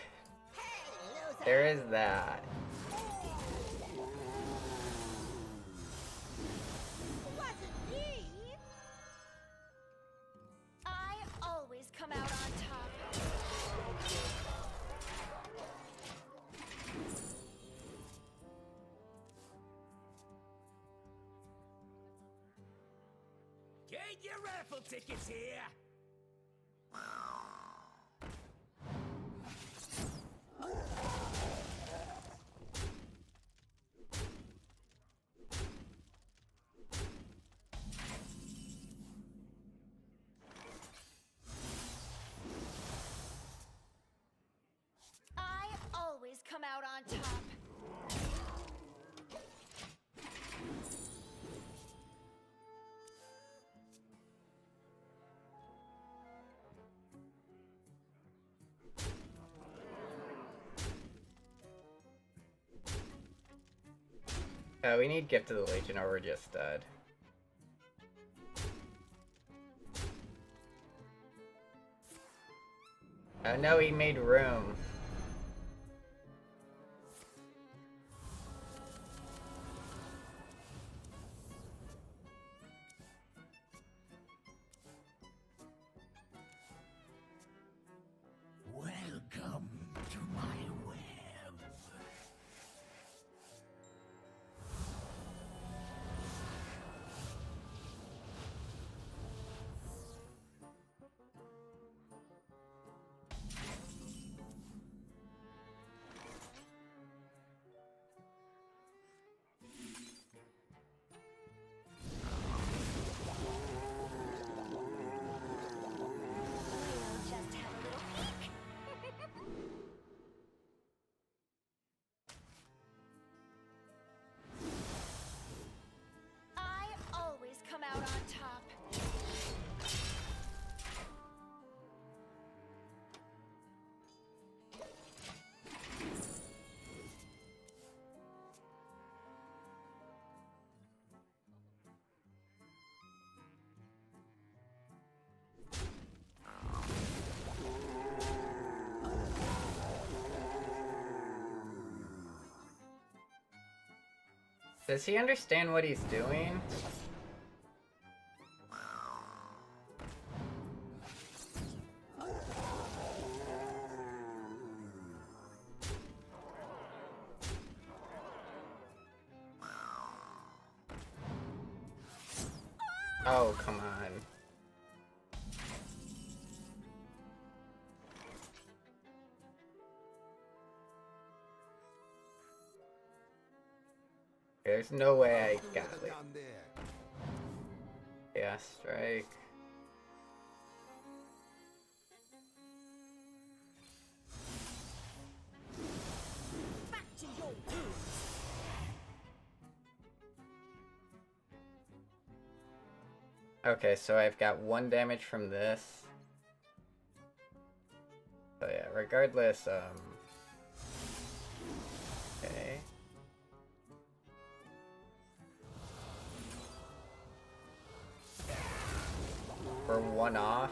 There is that. I always come out on top. get your raffle tickets here. I always come out on top. We need Gift of the Legion or we're just dead. No, he made room. Welcome to my web. on top. Does he understand what he's doing? Oh, come on. There's no way I got it. Down there. Yeah, strike. Back to your roots. Okay, so I've got 1 damage from this. So yeah, regardless, okay. For 1 off.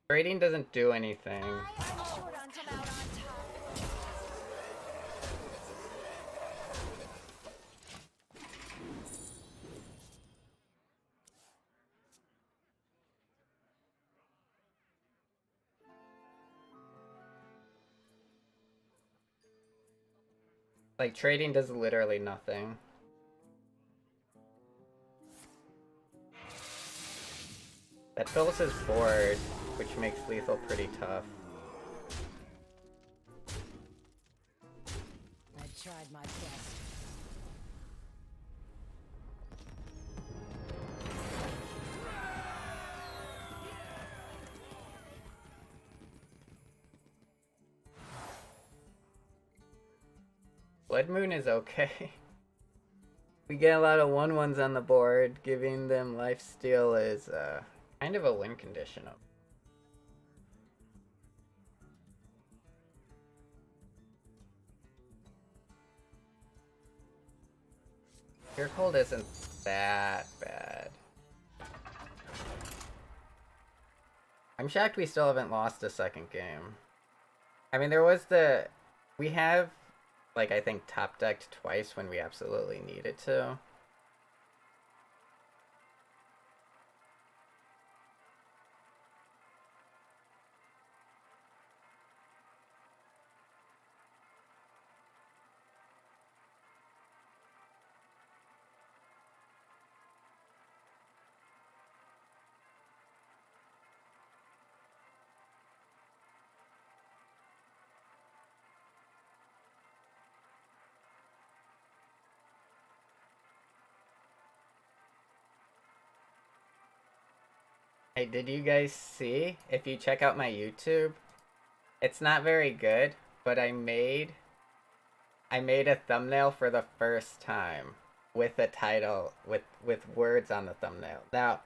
Trading doesn't do anything. I'm short on some out on top. Like, trading does literally nothing. That fills his board, which makes lethal pretty tough. I tried my best. Blood Moon is okay. We get a lot of 1/1s on the board. Giving them lifesteal is kind of a win condition. Pure Cold isn't that bad. I'm shocked we still haven't lost a second game. I mean, there was we have, like, I think top decked twice when we absolutely needed to. Hey, did you guys see? If you check out my YouTube, it's not very good, but I made a thumbnail for the first time with a title with words on the thumbnail. Now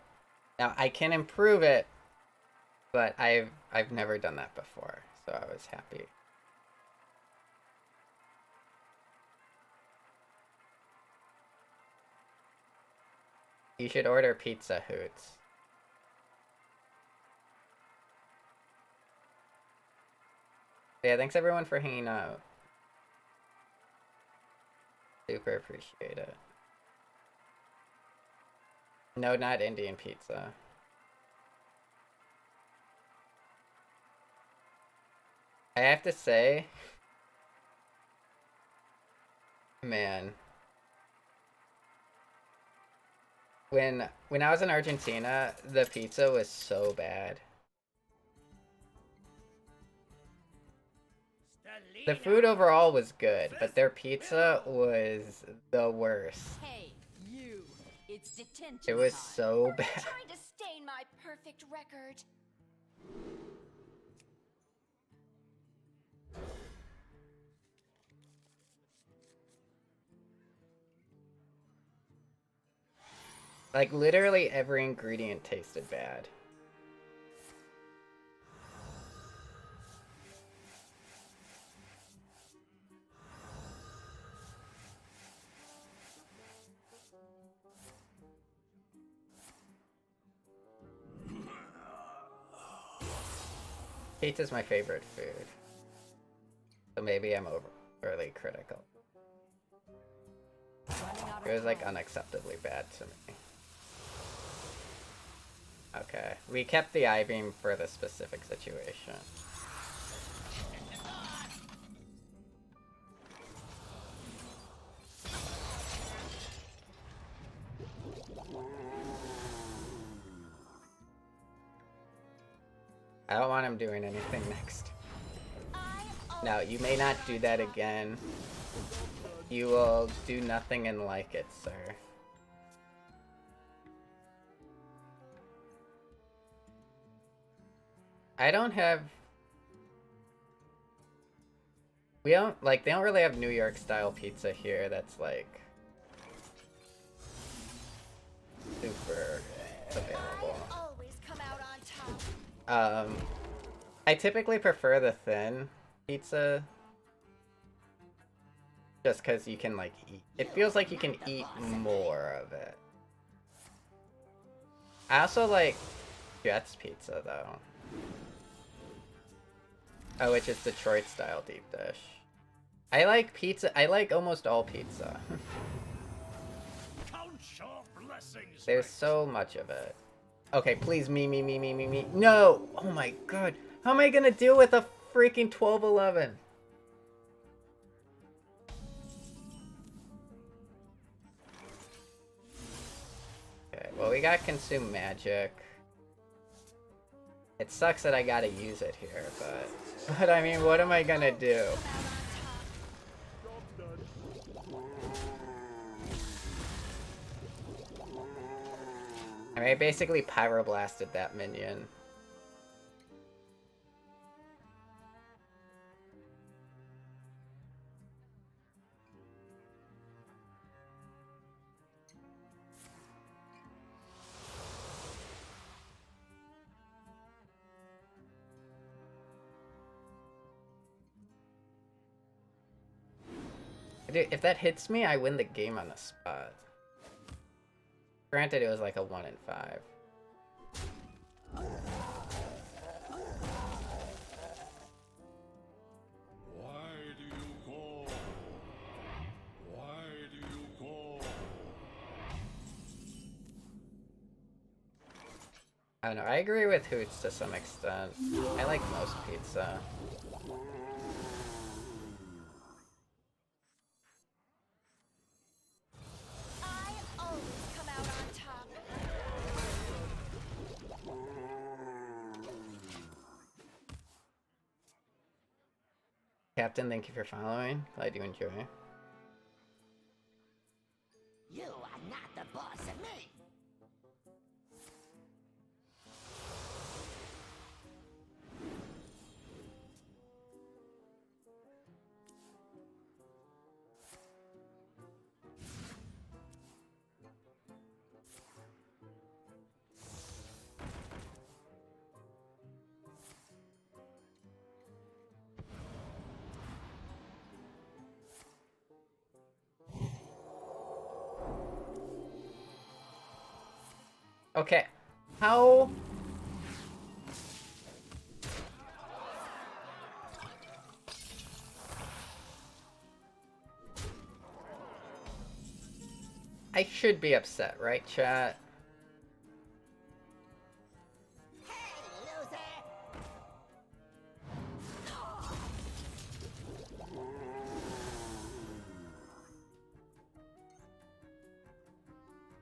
I can improve it, but I've never done that before, so I was happy. You should order Pizza Hoots. Yeah, thanks everyone for hanging out. Super appreciate it. No, not Indian pizza. I have to say, man, when I was in Argentina, the pizza was so bad. The food overall was good, but their pizza was the worst. Hey, you. It's detention It was time. so Are you bad. trying to stain my perfect record? Like, literally every ingredient tasted bad. Pizza's my favorite food. So maybe I'm overly critical. It was like unacceptably bad to me. Okay, we kept the I-beam for the specific situation. I don't want him doing anything next. No, you may not do that again. You will do nothing and like it, sir. I don't have... We don't, like, they don't really have New York style pizza here that's, like, super available. Always come out on top. I typically prefer the thin pizza. Just because you can, like, eat. It feels like you can eat more of it. I also like Jet's pizza, though. Oh, which is Detroit style deep dish. I like pizza. I like almost all pizza. Count your blessings. There's so much of it. Okay, please, me. No! Oh my god. How am I gonna deal with a freaking 12-11? Okay, well, we got Consume Magic. It sucks that I gotta use it here, but I mean, what am I gonna do? I mean, I basically pyroblasted that minion. Dude, if that hits me, I win the game on the spot. Granted, it was like a 1 in 5. Why do you call? Why do you call? I don't know, I agree with Hoots to some extent. I like most pizza. I always come out on top. Captain, thank you for following. Glad you enjoy. You are not the boss of me. Okay, how... I should be upset, right, chat? Hey, loser!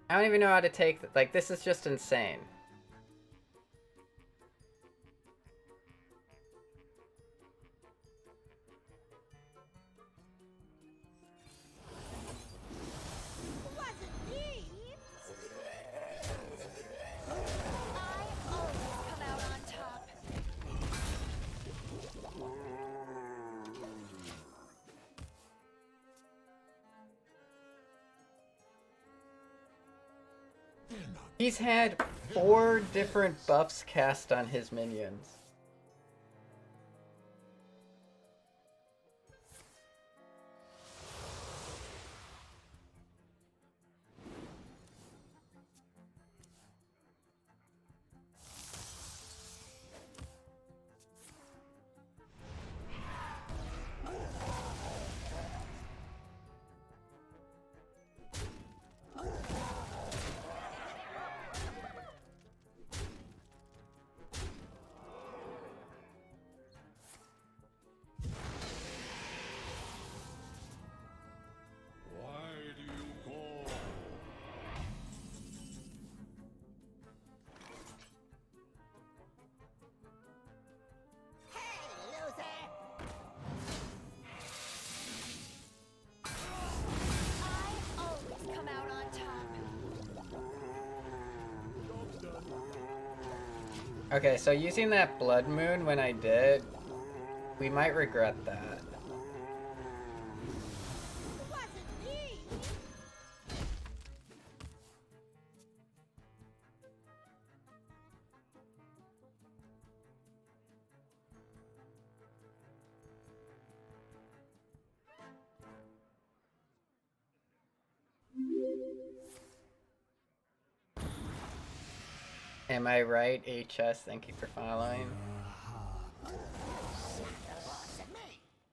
I don't even know how to take... Like, this is just insane. Wasn't me! I always come out on top. He's had 4 different buffs cast on his minions. Why do you call? Hey, loser! I always come out on top. Okay, so using that blood moon when I did, we might regret that. It wasn't me! Am I right, HS? Thank you for following.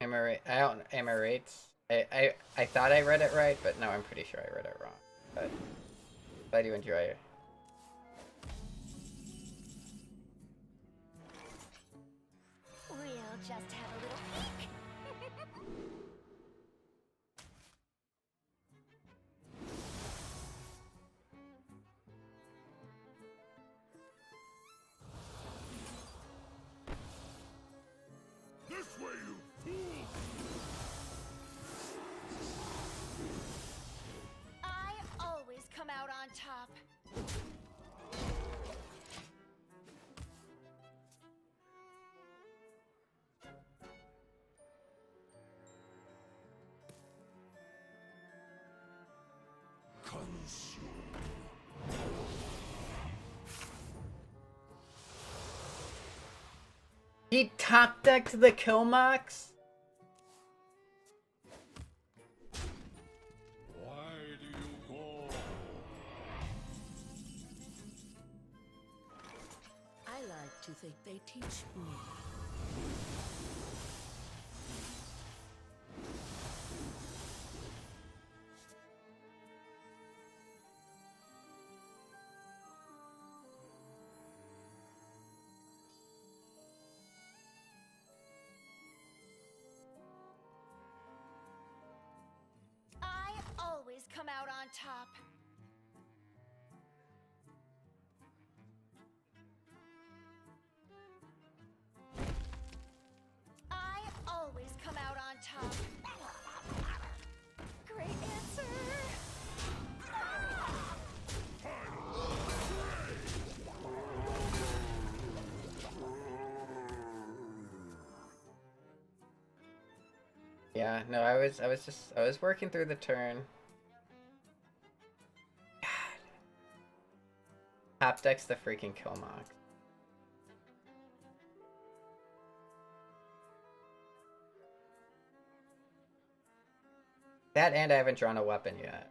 Am I right? I don't. Am I right? I thought I read it right, but no, I'm pretty sure I read it wrong. But I do enjoy it. We'll just have a little peek. This way, you fool! I always come out on top. Consume. He top decked the Killmox? Why do you call? I like to think they teach me. I always come out on top. I always come out on top. Great answer. Yeah, no, I was working through the turn. God. Top decks the freaking Killmox. That and I haven't drawn a weapon yet.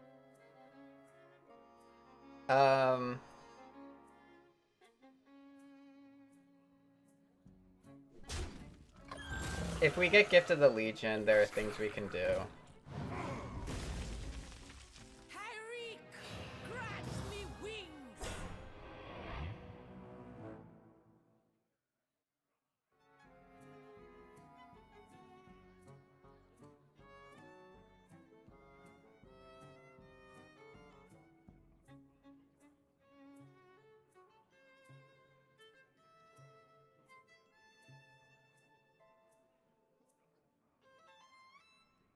If we get Gift of the Legion, there are things we can do. Hyreek! Grant me wings!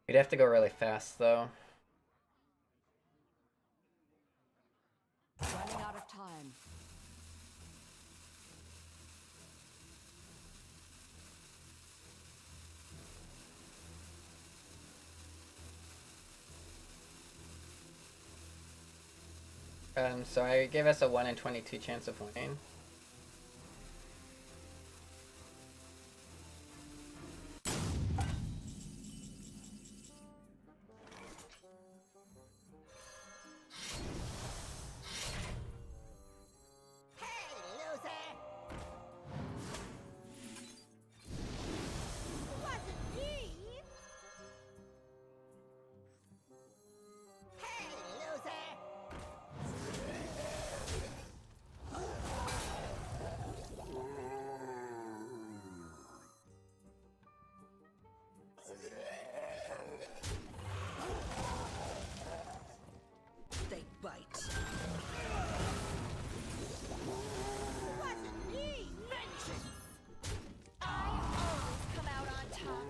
We'd have to go really fast, though. Running out of time. So I give us a 1 in 22 chance of winning. They bite. I always come out on top.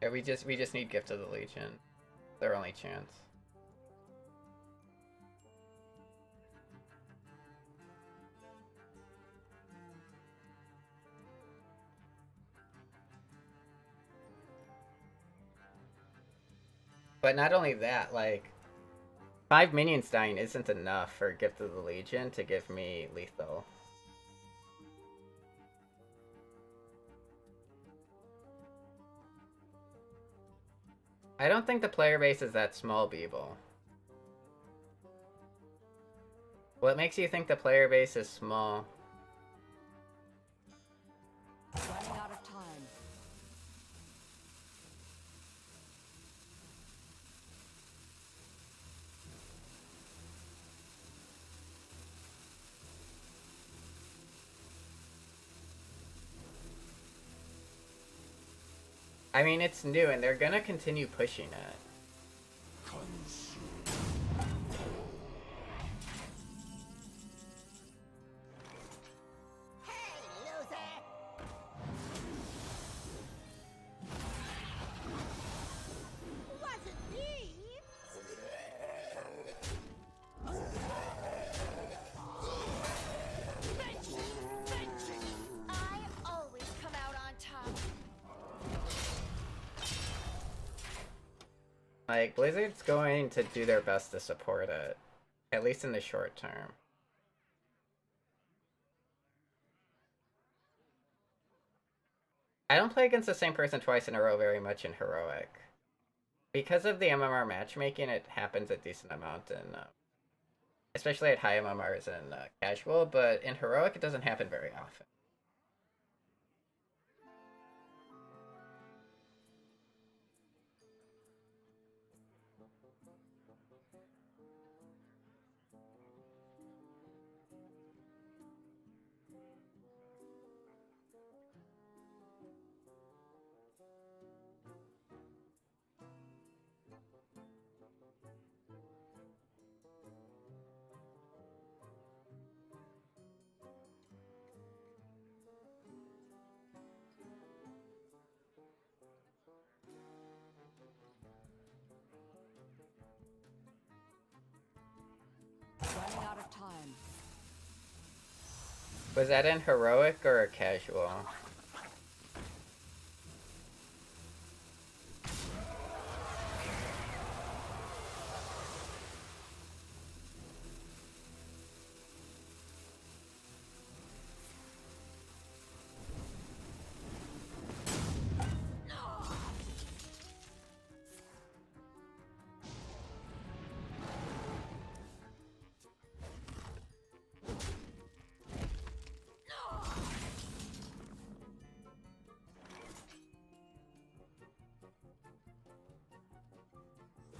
Yeah, we just need Gift of the Legion. Their only chance. But not only that, like 5 minions dying isn't enough for Gift of the Legion to give me lethal. I don't think the player base is that small, Beeble. What makes you think the player base is small? Running out of time. I mean, it's new and they're gonna continue pushing it. I always come out on top. Like, Blizzard's going to do their best to support it. At least in the short term. I don't play against the same person twice in a row very much in Heroic. Because of the MMR matchmaking, it happens a decent amount in... especially at high MMRs and casual, but in Heroic it doesn't happen very often. Running out of time. Was that in Heroic or casual?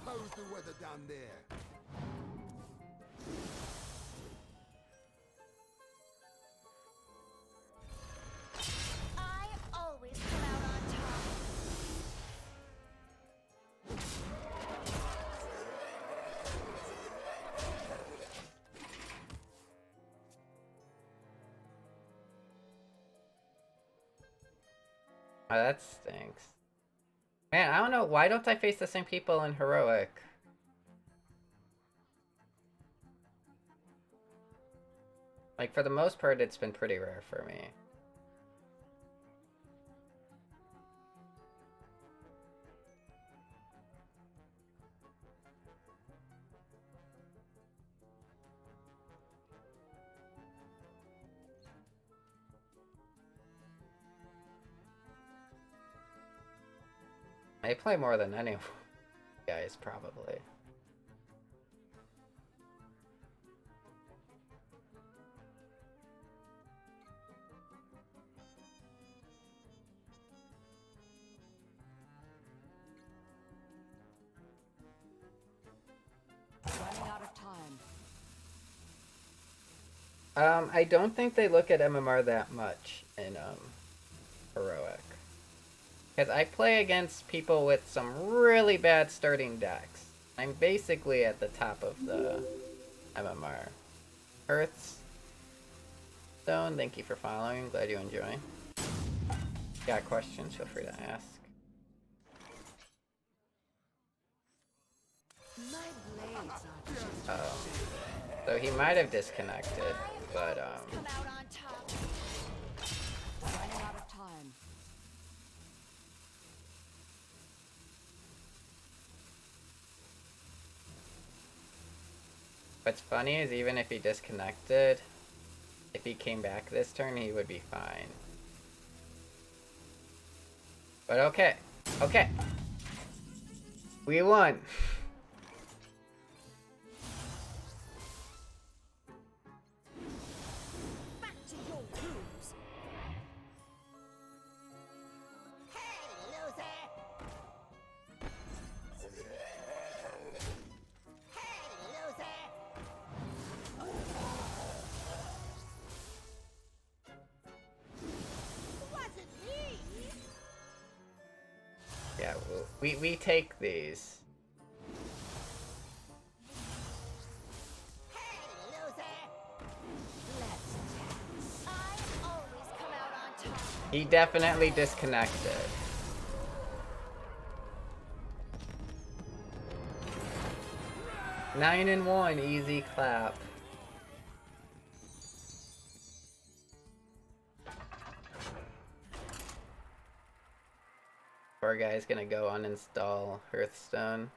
How's the weather down there? I always come out on top. Oh, that stinks. Man, I don't know. Why don't I face the same people in Heroic? Like, for the most part, it's been pretty rare for me. I play more than any guys, probably. Running out of time. I don't think they look at MMR that much in Heroic. Because I play against people with some really bad starting decks. I'm basically at the top of the MMR. Hearthstone, thank you for following. Glad you enjoy. Got questions, feel free to ask. My blades are just So he might have disconnected, but Come out on top. running out of time. what's funny is even if he disconnected, if he came back this turn, he would be fine. But okay. Okay. We won. Back to your rooms. Hey, loser! Hey, loser! Wasn't me! Yeah, we take these. Hey, loser! I always come out on top. He definitely disconnected. Nine and 1, easy clap. Poor guy's gonna go uninstall Hearthstone.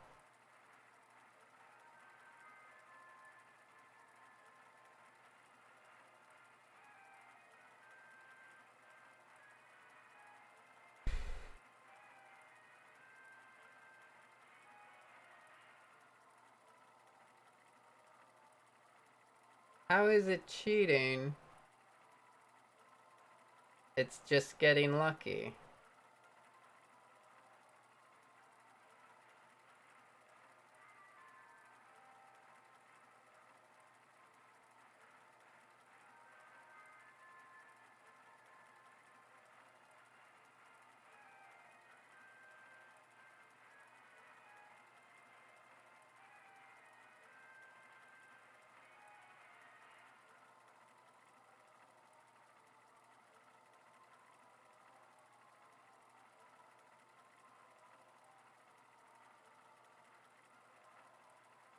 How is it cheating? It's just getting lucky.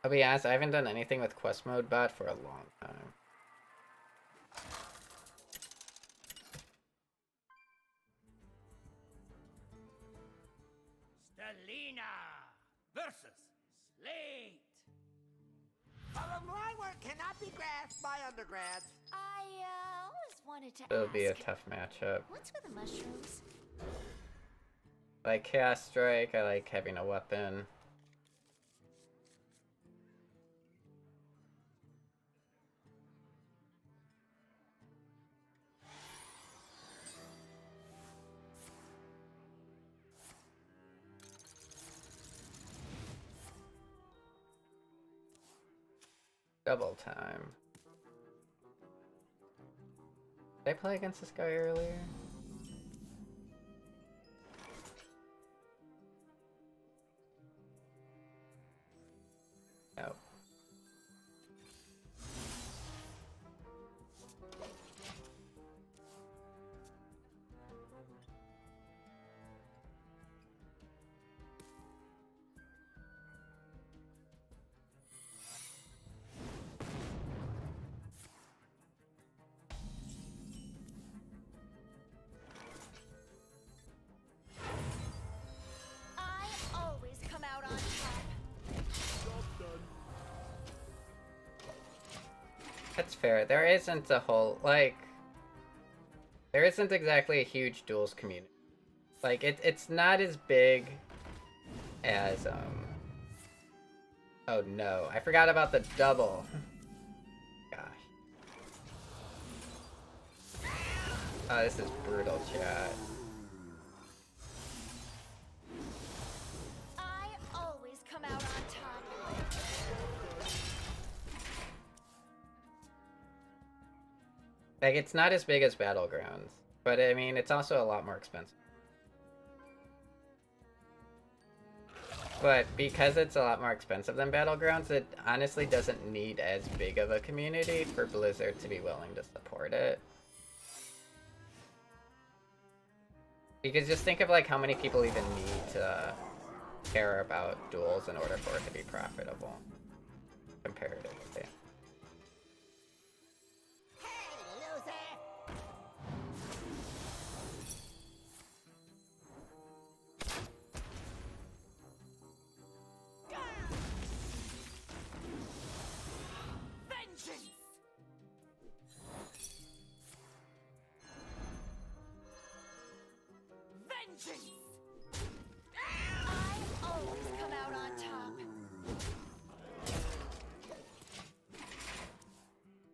I'll be honest, I haven't done anything with Quest Mode Bot for a long time. Stelina versus Slate. My work cannot be grasped by undergrads. I always wanted to It'll be a ask. tough matchup. What's with the mushrooms? I like Chaos Strike, I like having a weapon. Double time. Did I play against this guy earlier? No. That's fair. There isn't a whole, like, there isn't exactly a huge duels community. Like, it's not as big as, oh no, I forgot about the double. Gosh. Oh, this is brutal, chat. I always come out on top. Like, it's not as big as Battlegrounds, but I mean, it's also a lot more expensive. But because it's a lot more expensive than Battlegrounds, it honestly doesn't need as big of a community for Blizzard to be willing to support it. Because just think of like how many people even need to care about duels in order for it to be profitable, comparatively. I always come out on top.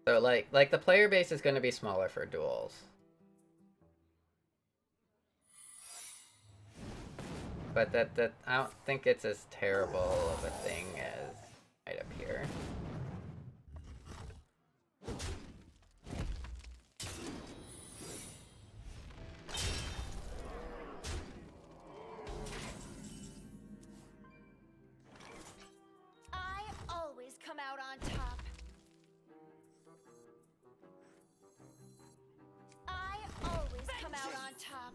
So like the player base is going to be smaller for duels. But that I don't think it's as terrible of a thing as might appear. I always come out on top. I always come out on top.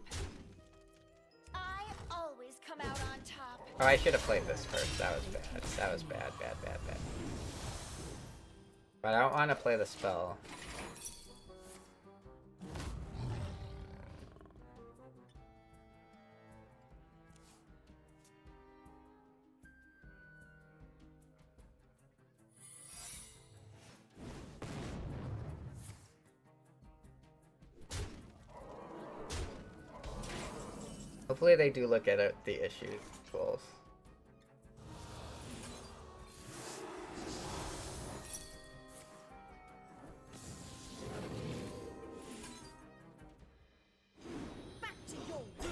I always come out on top. Oh, I should have played this first. That was bad. That was bad, bad, bad, bad. But I don't want to play the spell. Hopefully they do look at the issues, duels.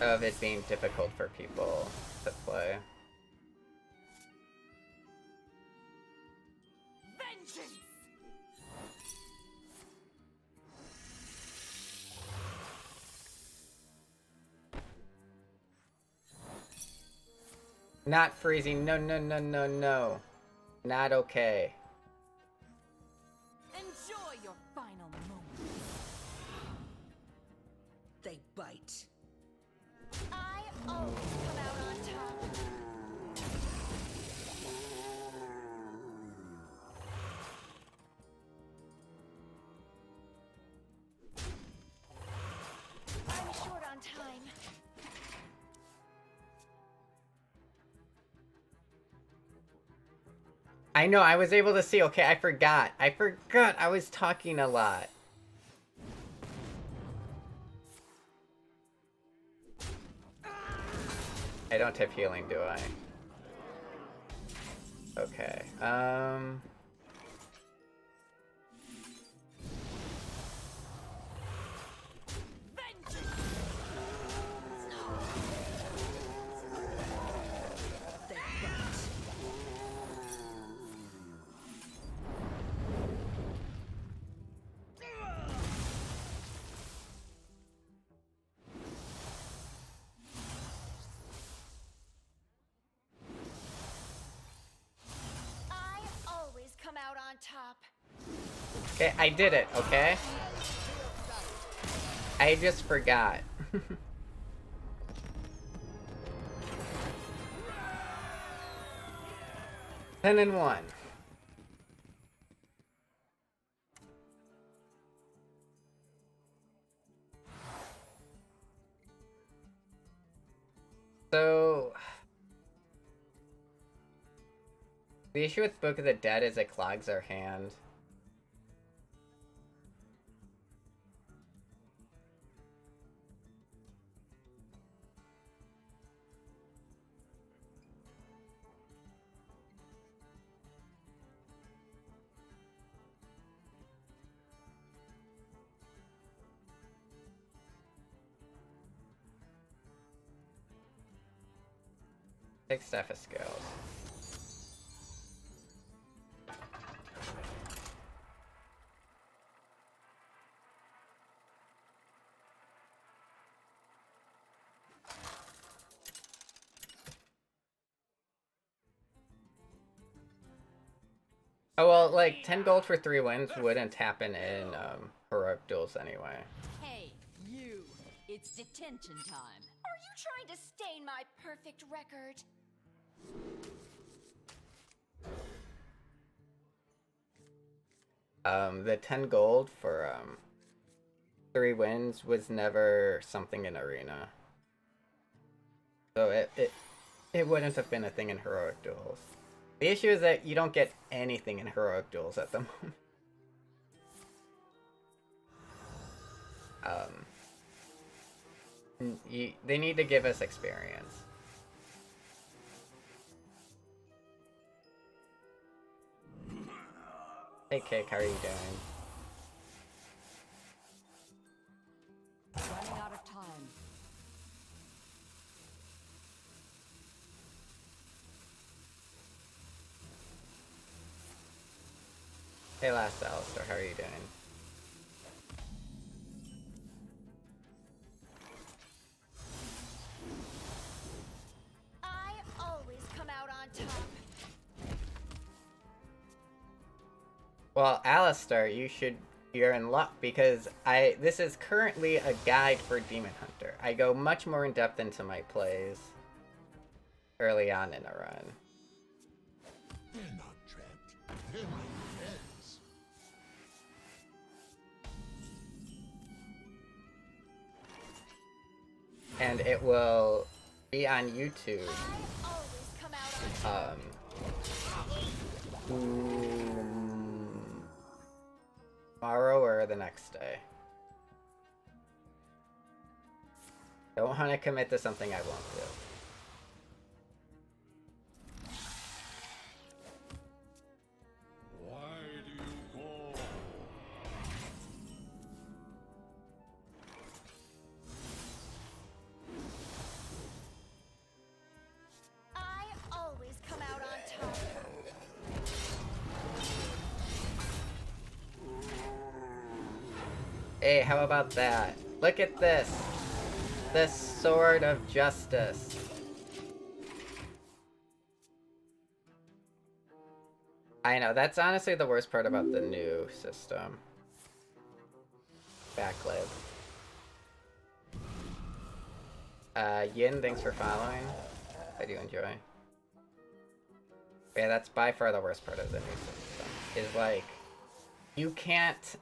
Of it being difficult for people to play. Not freezing. No, no, no, no, no. Not okay. Enjoy your final moments. They bite. I always come out on top. I'm short on time. I know, I was able to see. Okay, I forgot. I was talking a lot. I don't have healing, do I? Okay, They bite. I always come out on top. okay, I did it, okay? I just forgot. 10-1. So the issue with Book of the Dead is it clogs our hand. Take Staff of Scales. Oh well, like 10 gold for 3 wins wouldn't happen in heroic duels anyway. Hey, you. It's detention time. Are you trying to stain my perfect record? The 10 gold for 3 wins was never something in arena. So it wouldn't have been a thing in heroic duels. The issue is that you don't get anything in heroic duels at the moment. They need to give us experience. Hey Cake, how are you doing? Running out of time. Hey last Alistair, how are you doing? I always come out on top. Well, Alistair, you're in luck because this is currently a guide for Demon Hunter. I go much more in depth into my plays early on in a run. They're not trapped. They're my friends. And it will be on YouTube I always come out on top. Tomorrow or the next day. Don't want to commit to something I won't do. Why do you call? I always come out on top. Hey, how about that? Look at this! The Sword of Justice. I know, that's honestly the worst part about the new system. Backlib. Yin, thanks for following. I do enjoy. Yeah, that's by far the worst part of the new system. Is like, you can't...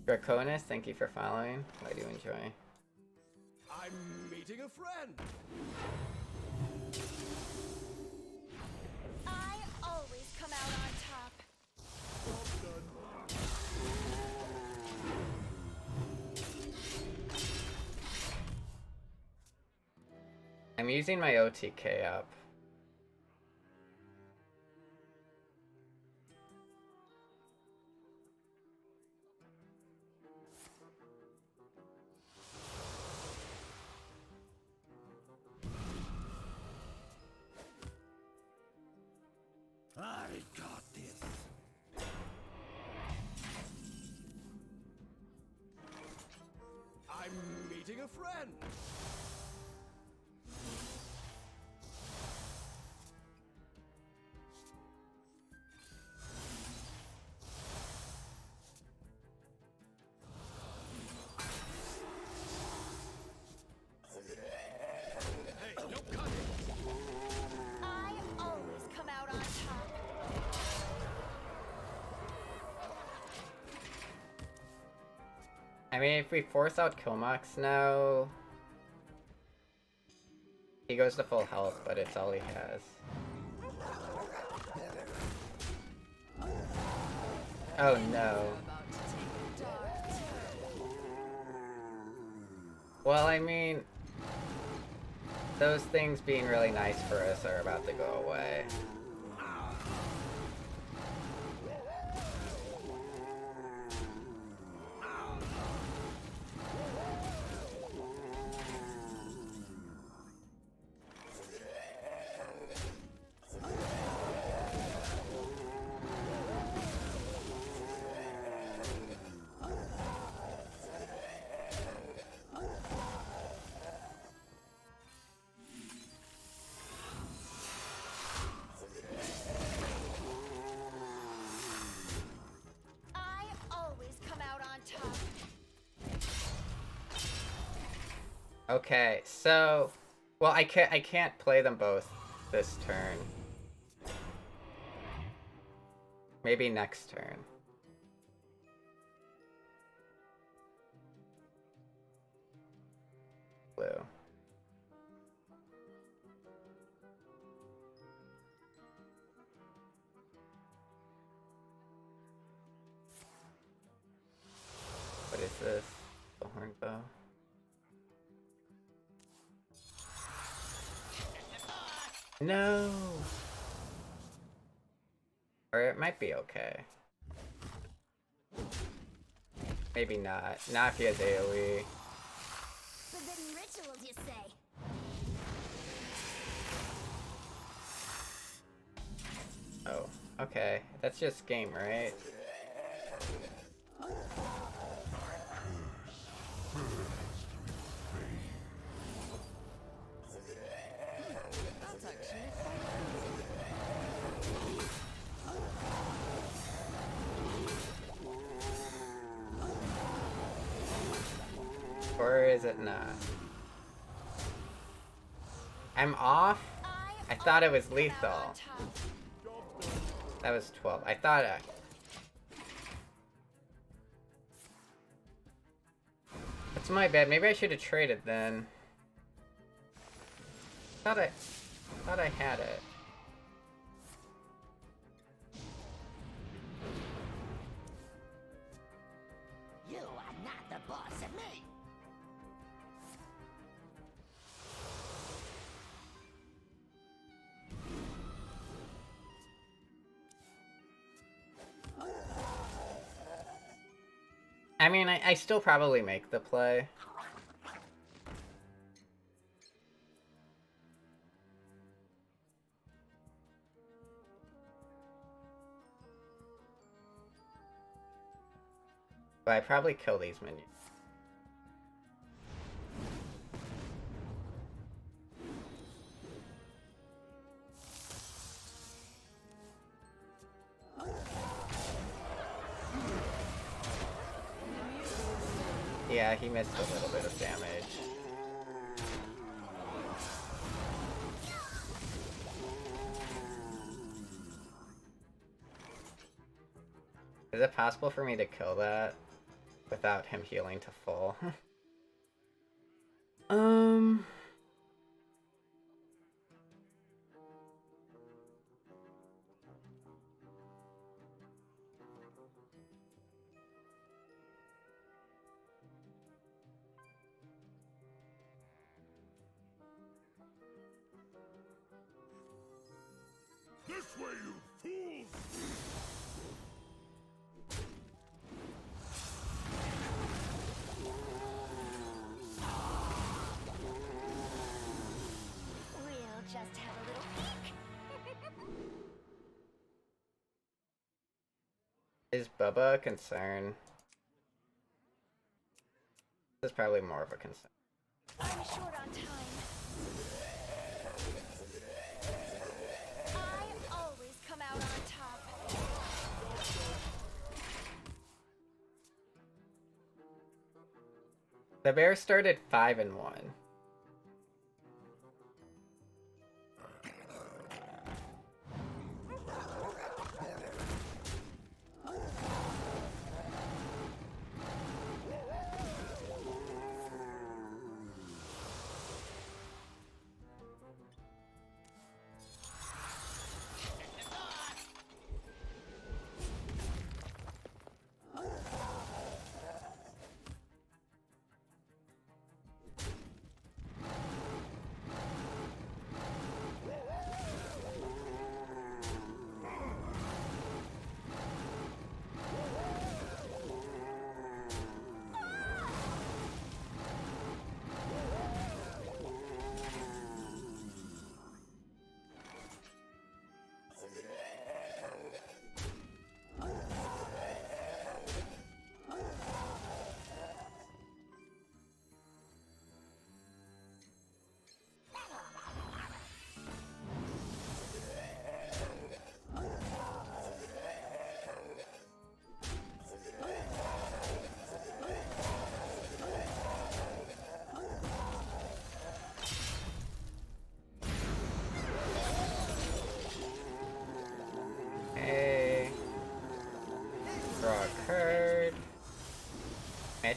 Draconis, thank you for following. I do enjoy. I'm meeting a friend. I always come out on top. I'm using my OTK up. I got this. I'm meeting a friend. Hey, no cutting. I always come out on top. I mean, if we force out Kilmox now... He goes to full health, but it's all he has. Oh no. About to take a dark turn. Well, I mean... Those things being really nice for us are about to go away. Okay, so, well, I can't play them both this turn. Maybe next turn. Blue. What is this? The hornbow. No. Or it might be okay. Maybe not. Not if he has AoE. Forbidden rituals, you say? Oh, okay. That's just game, right? That's actually Or is it not? I'm off? I thought it was lethal. That was 12. I thought That's my bad. Maybe I should have traded then. Thought I had it. You are not the boss of me. I mean, I still probably make the play. But I probably kill these minions. Yeah, he missed a little bit of damage. Is it possible for me to kill that without him healing to full? This way, you fools! We'll just have a little peek. Is Bubba a concern? This is probably more of a concern. I'm short on time. I always come out on top. The bear started 5-1.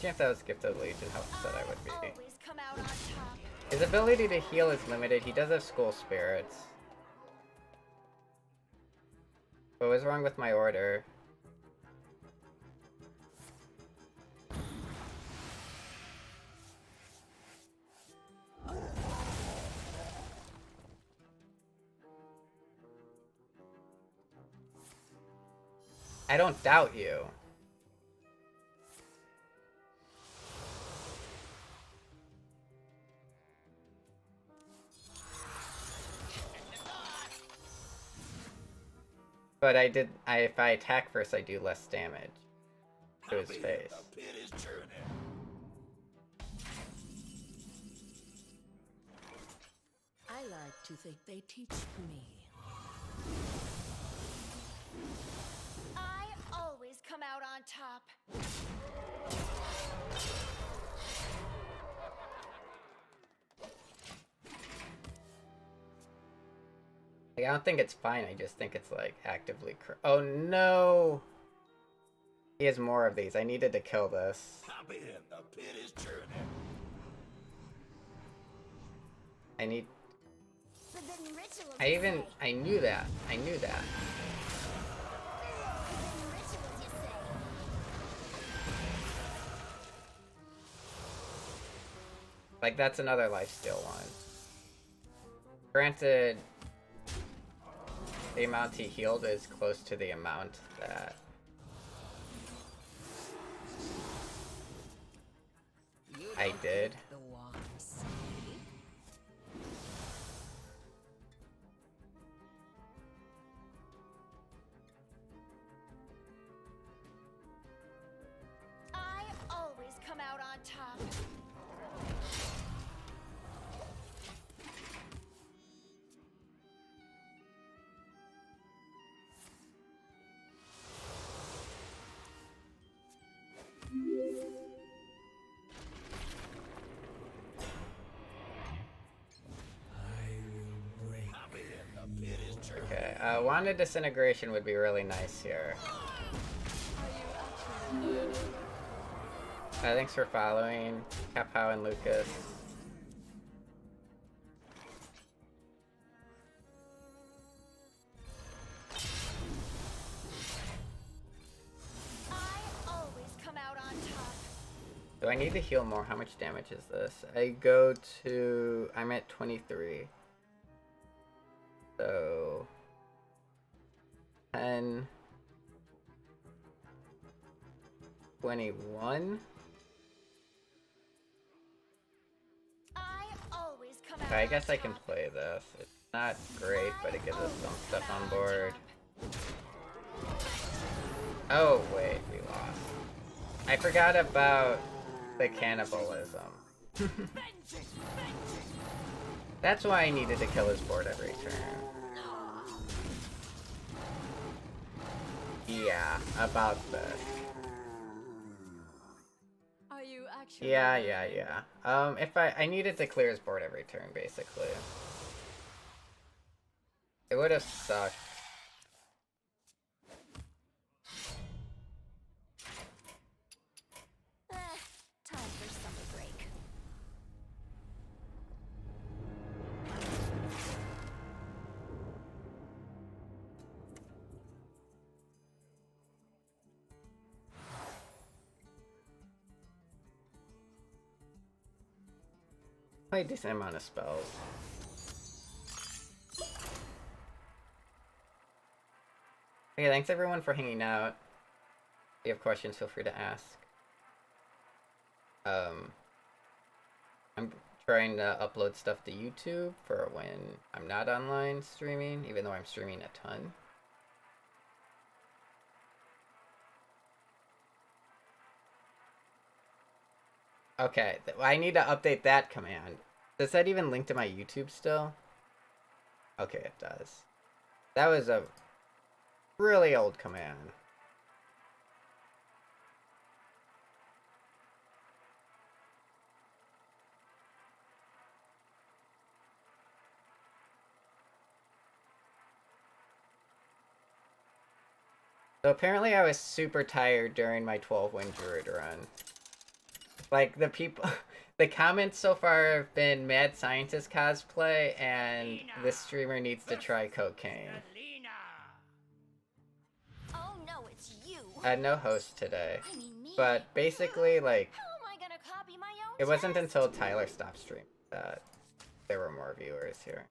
Imagine if that was Gift of Legion, how upset I would be. Always come out on top. His ability to heal is limited. He does have School Spirits. What was wrong with my order? I don't doubt you. But if I attack first, I do less damage to his face. The pit is turning. I like to think they teach me. I always come out on top. Like, I don't think it's fine, I just think it's like actively oh no! He has more of these. I needed to kill this. Hop in. The pit is turning. I need Forbidden rituals. I knew that. I knew that. Forbidden rituals, you say? Like, that's another lifesteal one. Granted, the amount he healed is close to the amount that... I did. The wands. I always come out on top. Hop in. The pit is turning. Okay, Wanda Disintegration would be really nice here. Thanks for following, Kapow and Lucas. I always come out on top. Do I need to heal more? How much damage is this? I'm at 23. So... 10... 21? I always come out Okay, I guess on I can top. play this. It's not great, but it gives us some stuff on board. Oh, wait, we lost. I forgot about the cannibalism. That's why I needed to kill his board every turn. Yeah, about this. Are you actually? Yeah. If I needed to clear his board every turn, basically. It would have sucked. Time for summer break. Play a decent amount of spells. Okay, thanks everyone for hanging out. If you have questions, feel free to ask. I'm trying to upload stuff to YouTube for when I'm not online streaming, even though I'm streaming a ton. Okay, I need to update that command. Does that even link to my YouTube still? Okay, it does. That was a really old command. So apparently I was super tired during my 12-win Druid run. Like, the people... The comments so far have been Mad Scientist cosplay and this streamer needs to try cocaine. Oh no, it's you. I had no host today. I mean me. But basically, like, How am I gonna copy my own it wasn't test? until Tyler stopped streaming that there were more viewers here.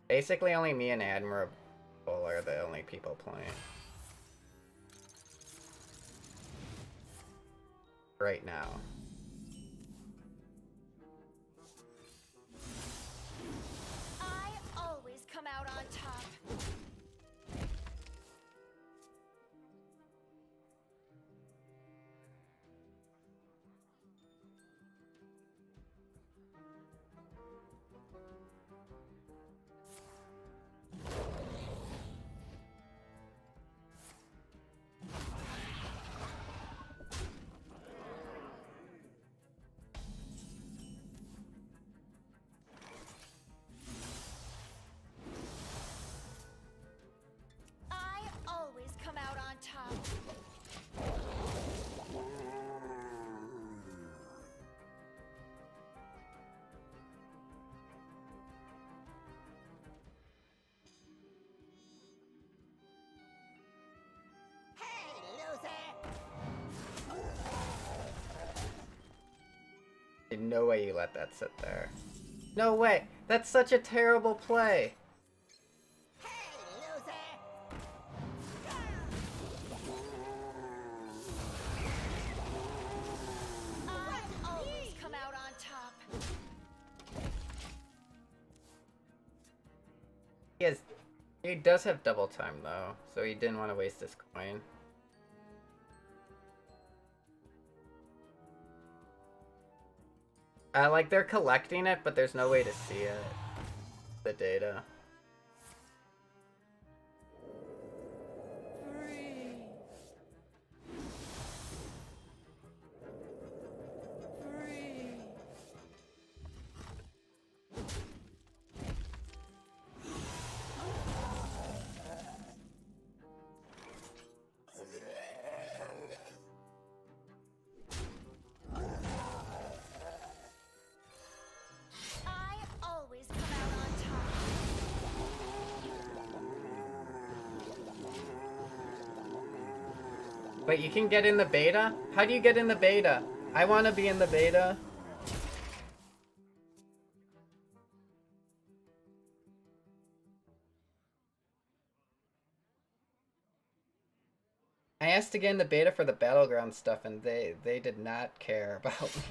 Basically, only me and Admirable are the only people playing. Right now. I always come out on top. I always come out on top. Hey, loser! No way you let that sit there. No way! That's such a terrible play! Hey, loser! I always come out on top. He does have double time though, so he didn't want to waste his coin. Like, they're collecting it, but there's no way to see it. The data. I always come out on top. Wait, you can get in the beta? How do you get in the beta? I want to be in the beta. I asked to get in the beta for the Battleground stuff and they did not care about me.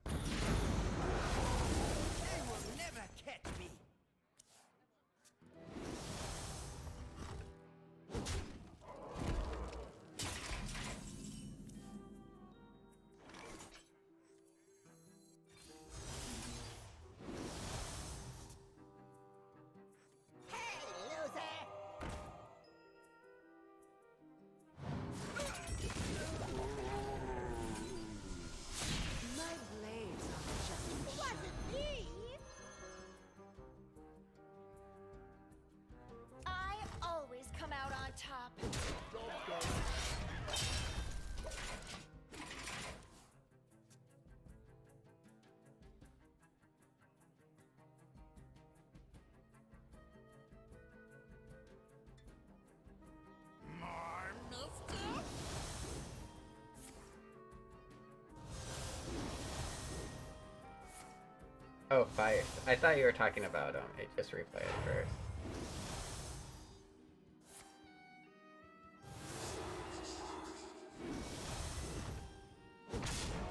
They will never catch me! Hey, loser! My blades are just Wasn't me! I always come out on top. More mischief? Oh, fire. I thought you were talking about just replay it first.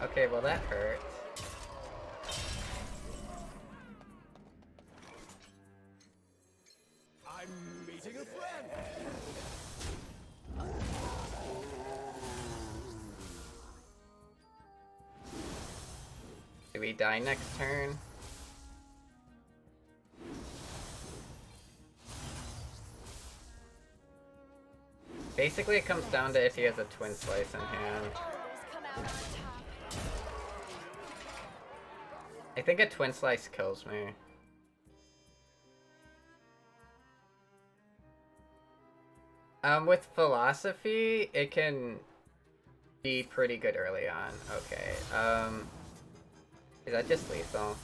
Okay, well that hurt. I'm meeting a friend! Do we die next turn? Basically, it comes down to if he has a twin slice in hand. Always come out on top. I think a twin slice kills me. With philosophy, it can be pretty good early on. Okay. Is that just lethal?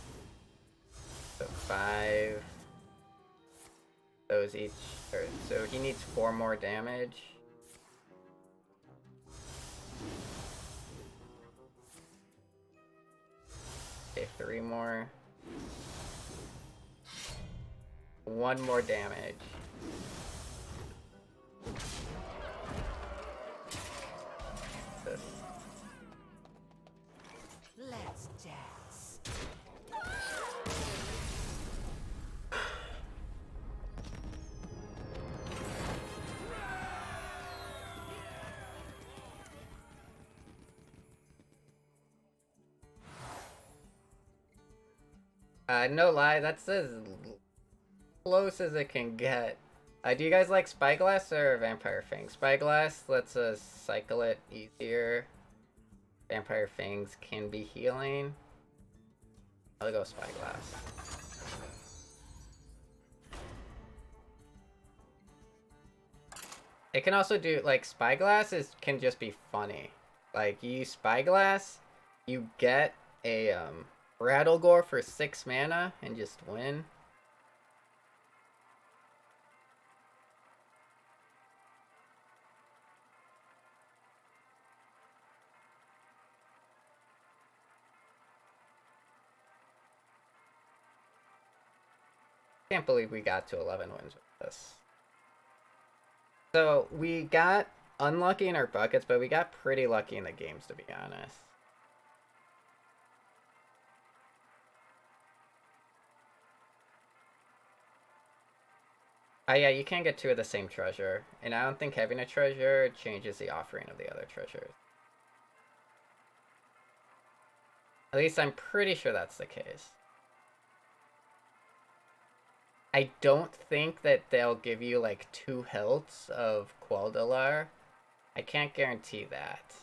So 5. Those each. So he needs 4 more damage. Okay, 3 more. 1 more damage. This. Let's dance. No lie, that's as close as it can get. Do you guys like Spyglass or Vampire Fang? Spyglass lets us cycle it easier. Vampire Fangs can be healing. I'll go Spyglass. It can also do, like, Spyglass can just be funny. Like, you use Spyglass, you get a, Rattlegore for 6 mana and just win. Can't believe we got to 11 wins with this. So, we got unlucky in our buckets, but we got pretty lucky in the games, to be honest. Yeah, you can't get 2 of the same treasure, and I don't think having a treasure changes the offering of the other treasures. At least I'm pretty sure that's the case. I don't think that they'll give you like 2 hilts of Queldalar. I can't guarantee that.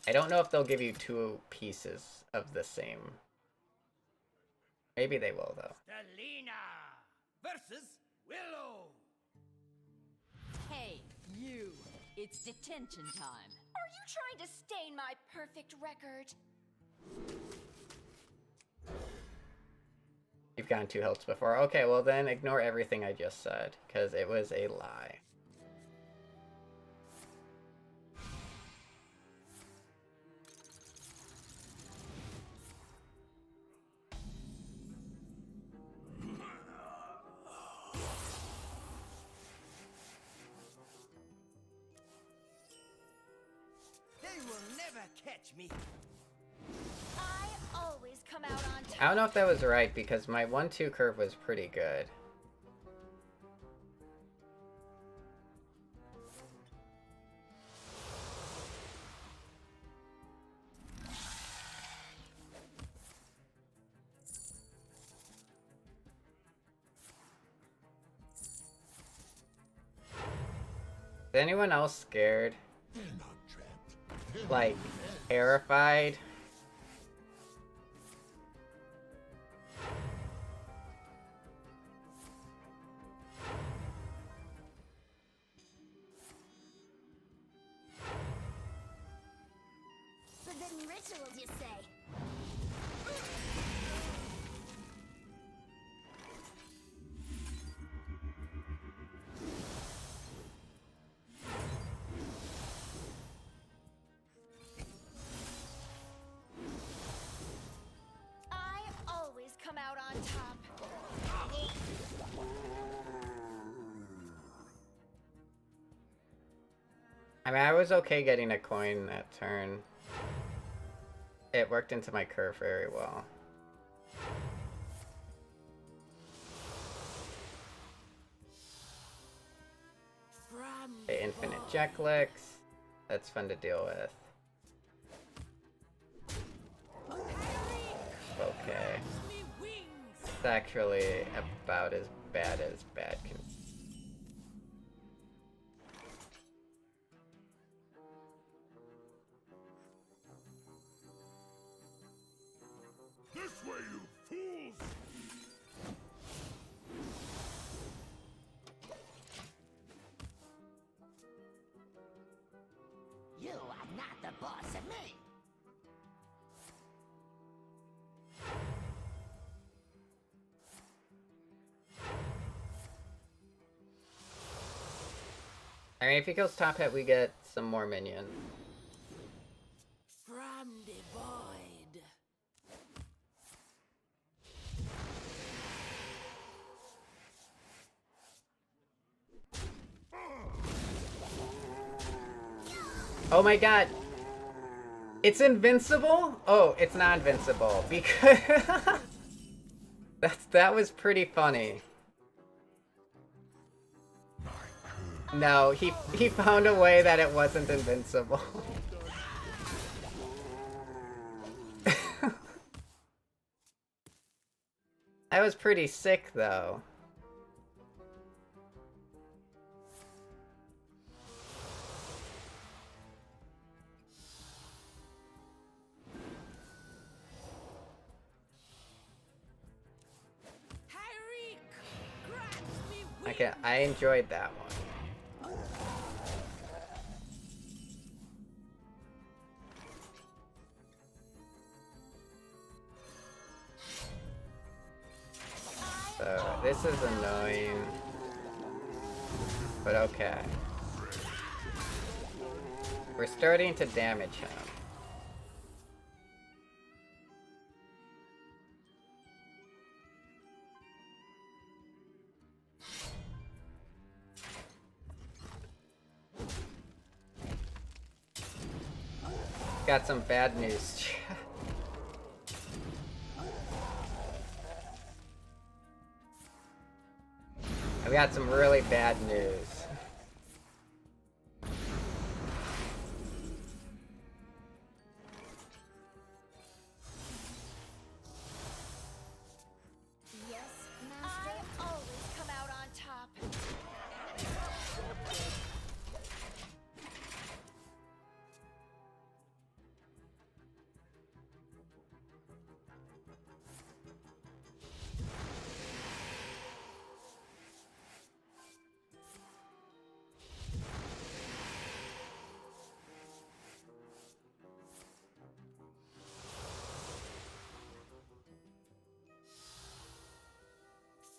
I don't know if they'll give you 2 pieces of the same. Maybe they will, though. Stelina versus Willow. Hey, you. It's detention time. Are you trying to stain my perfect record? You've gotten 2 hilts before. Okay, well then ignore everything I just said, because it was a lie. They will never catch me. I always come out on top. I don't know if that was right, because my 1-2 curve was pretty good. Is anyone else scared? They're not trapped. They're Like, not dead. terrified? Forbidden rituals, you say? I always come out on top. I mean, I was okay getting a coin that turn. It worked into my curve very well. From Okay, infinite Jeklicks. That's fun to deal with. Okay. me wings. It's actually about as bad as bad can. This way, you fools! I mean, if he kills Top Hat, we get some more minions. From the void. Oh my god! It's invincible? Oh, it's not invincible because that was pretty funny. No, he found a way that it wasn't invincible. That was pretty sick though. Okay, I enjoyed that one. So, this is annoying. But okay. We're starting to damage him. Got some bad news. We got some really bad news. Yes, Master. I always come out on top.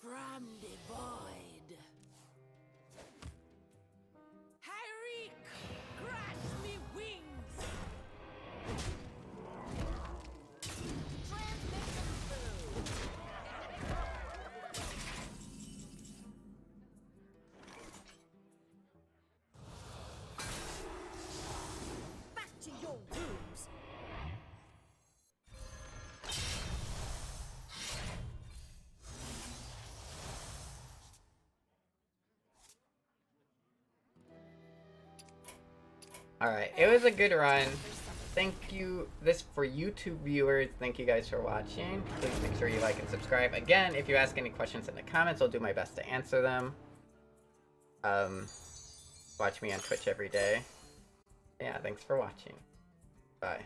From the void. Hyrik, grant me wings. Transmission through. Back to your rooms. Alright, it was a good run. Thank you, this for YouTube viewers, thank you guys for watching. Please make sure you like and subscribe. Again, if you ask any questions in the comments, I'll do my best to answer them. Watch me on Twitch every day. Yeah, thanks for watching. Bye.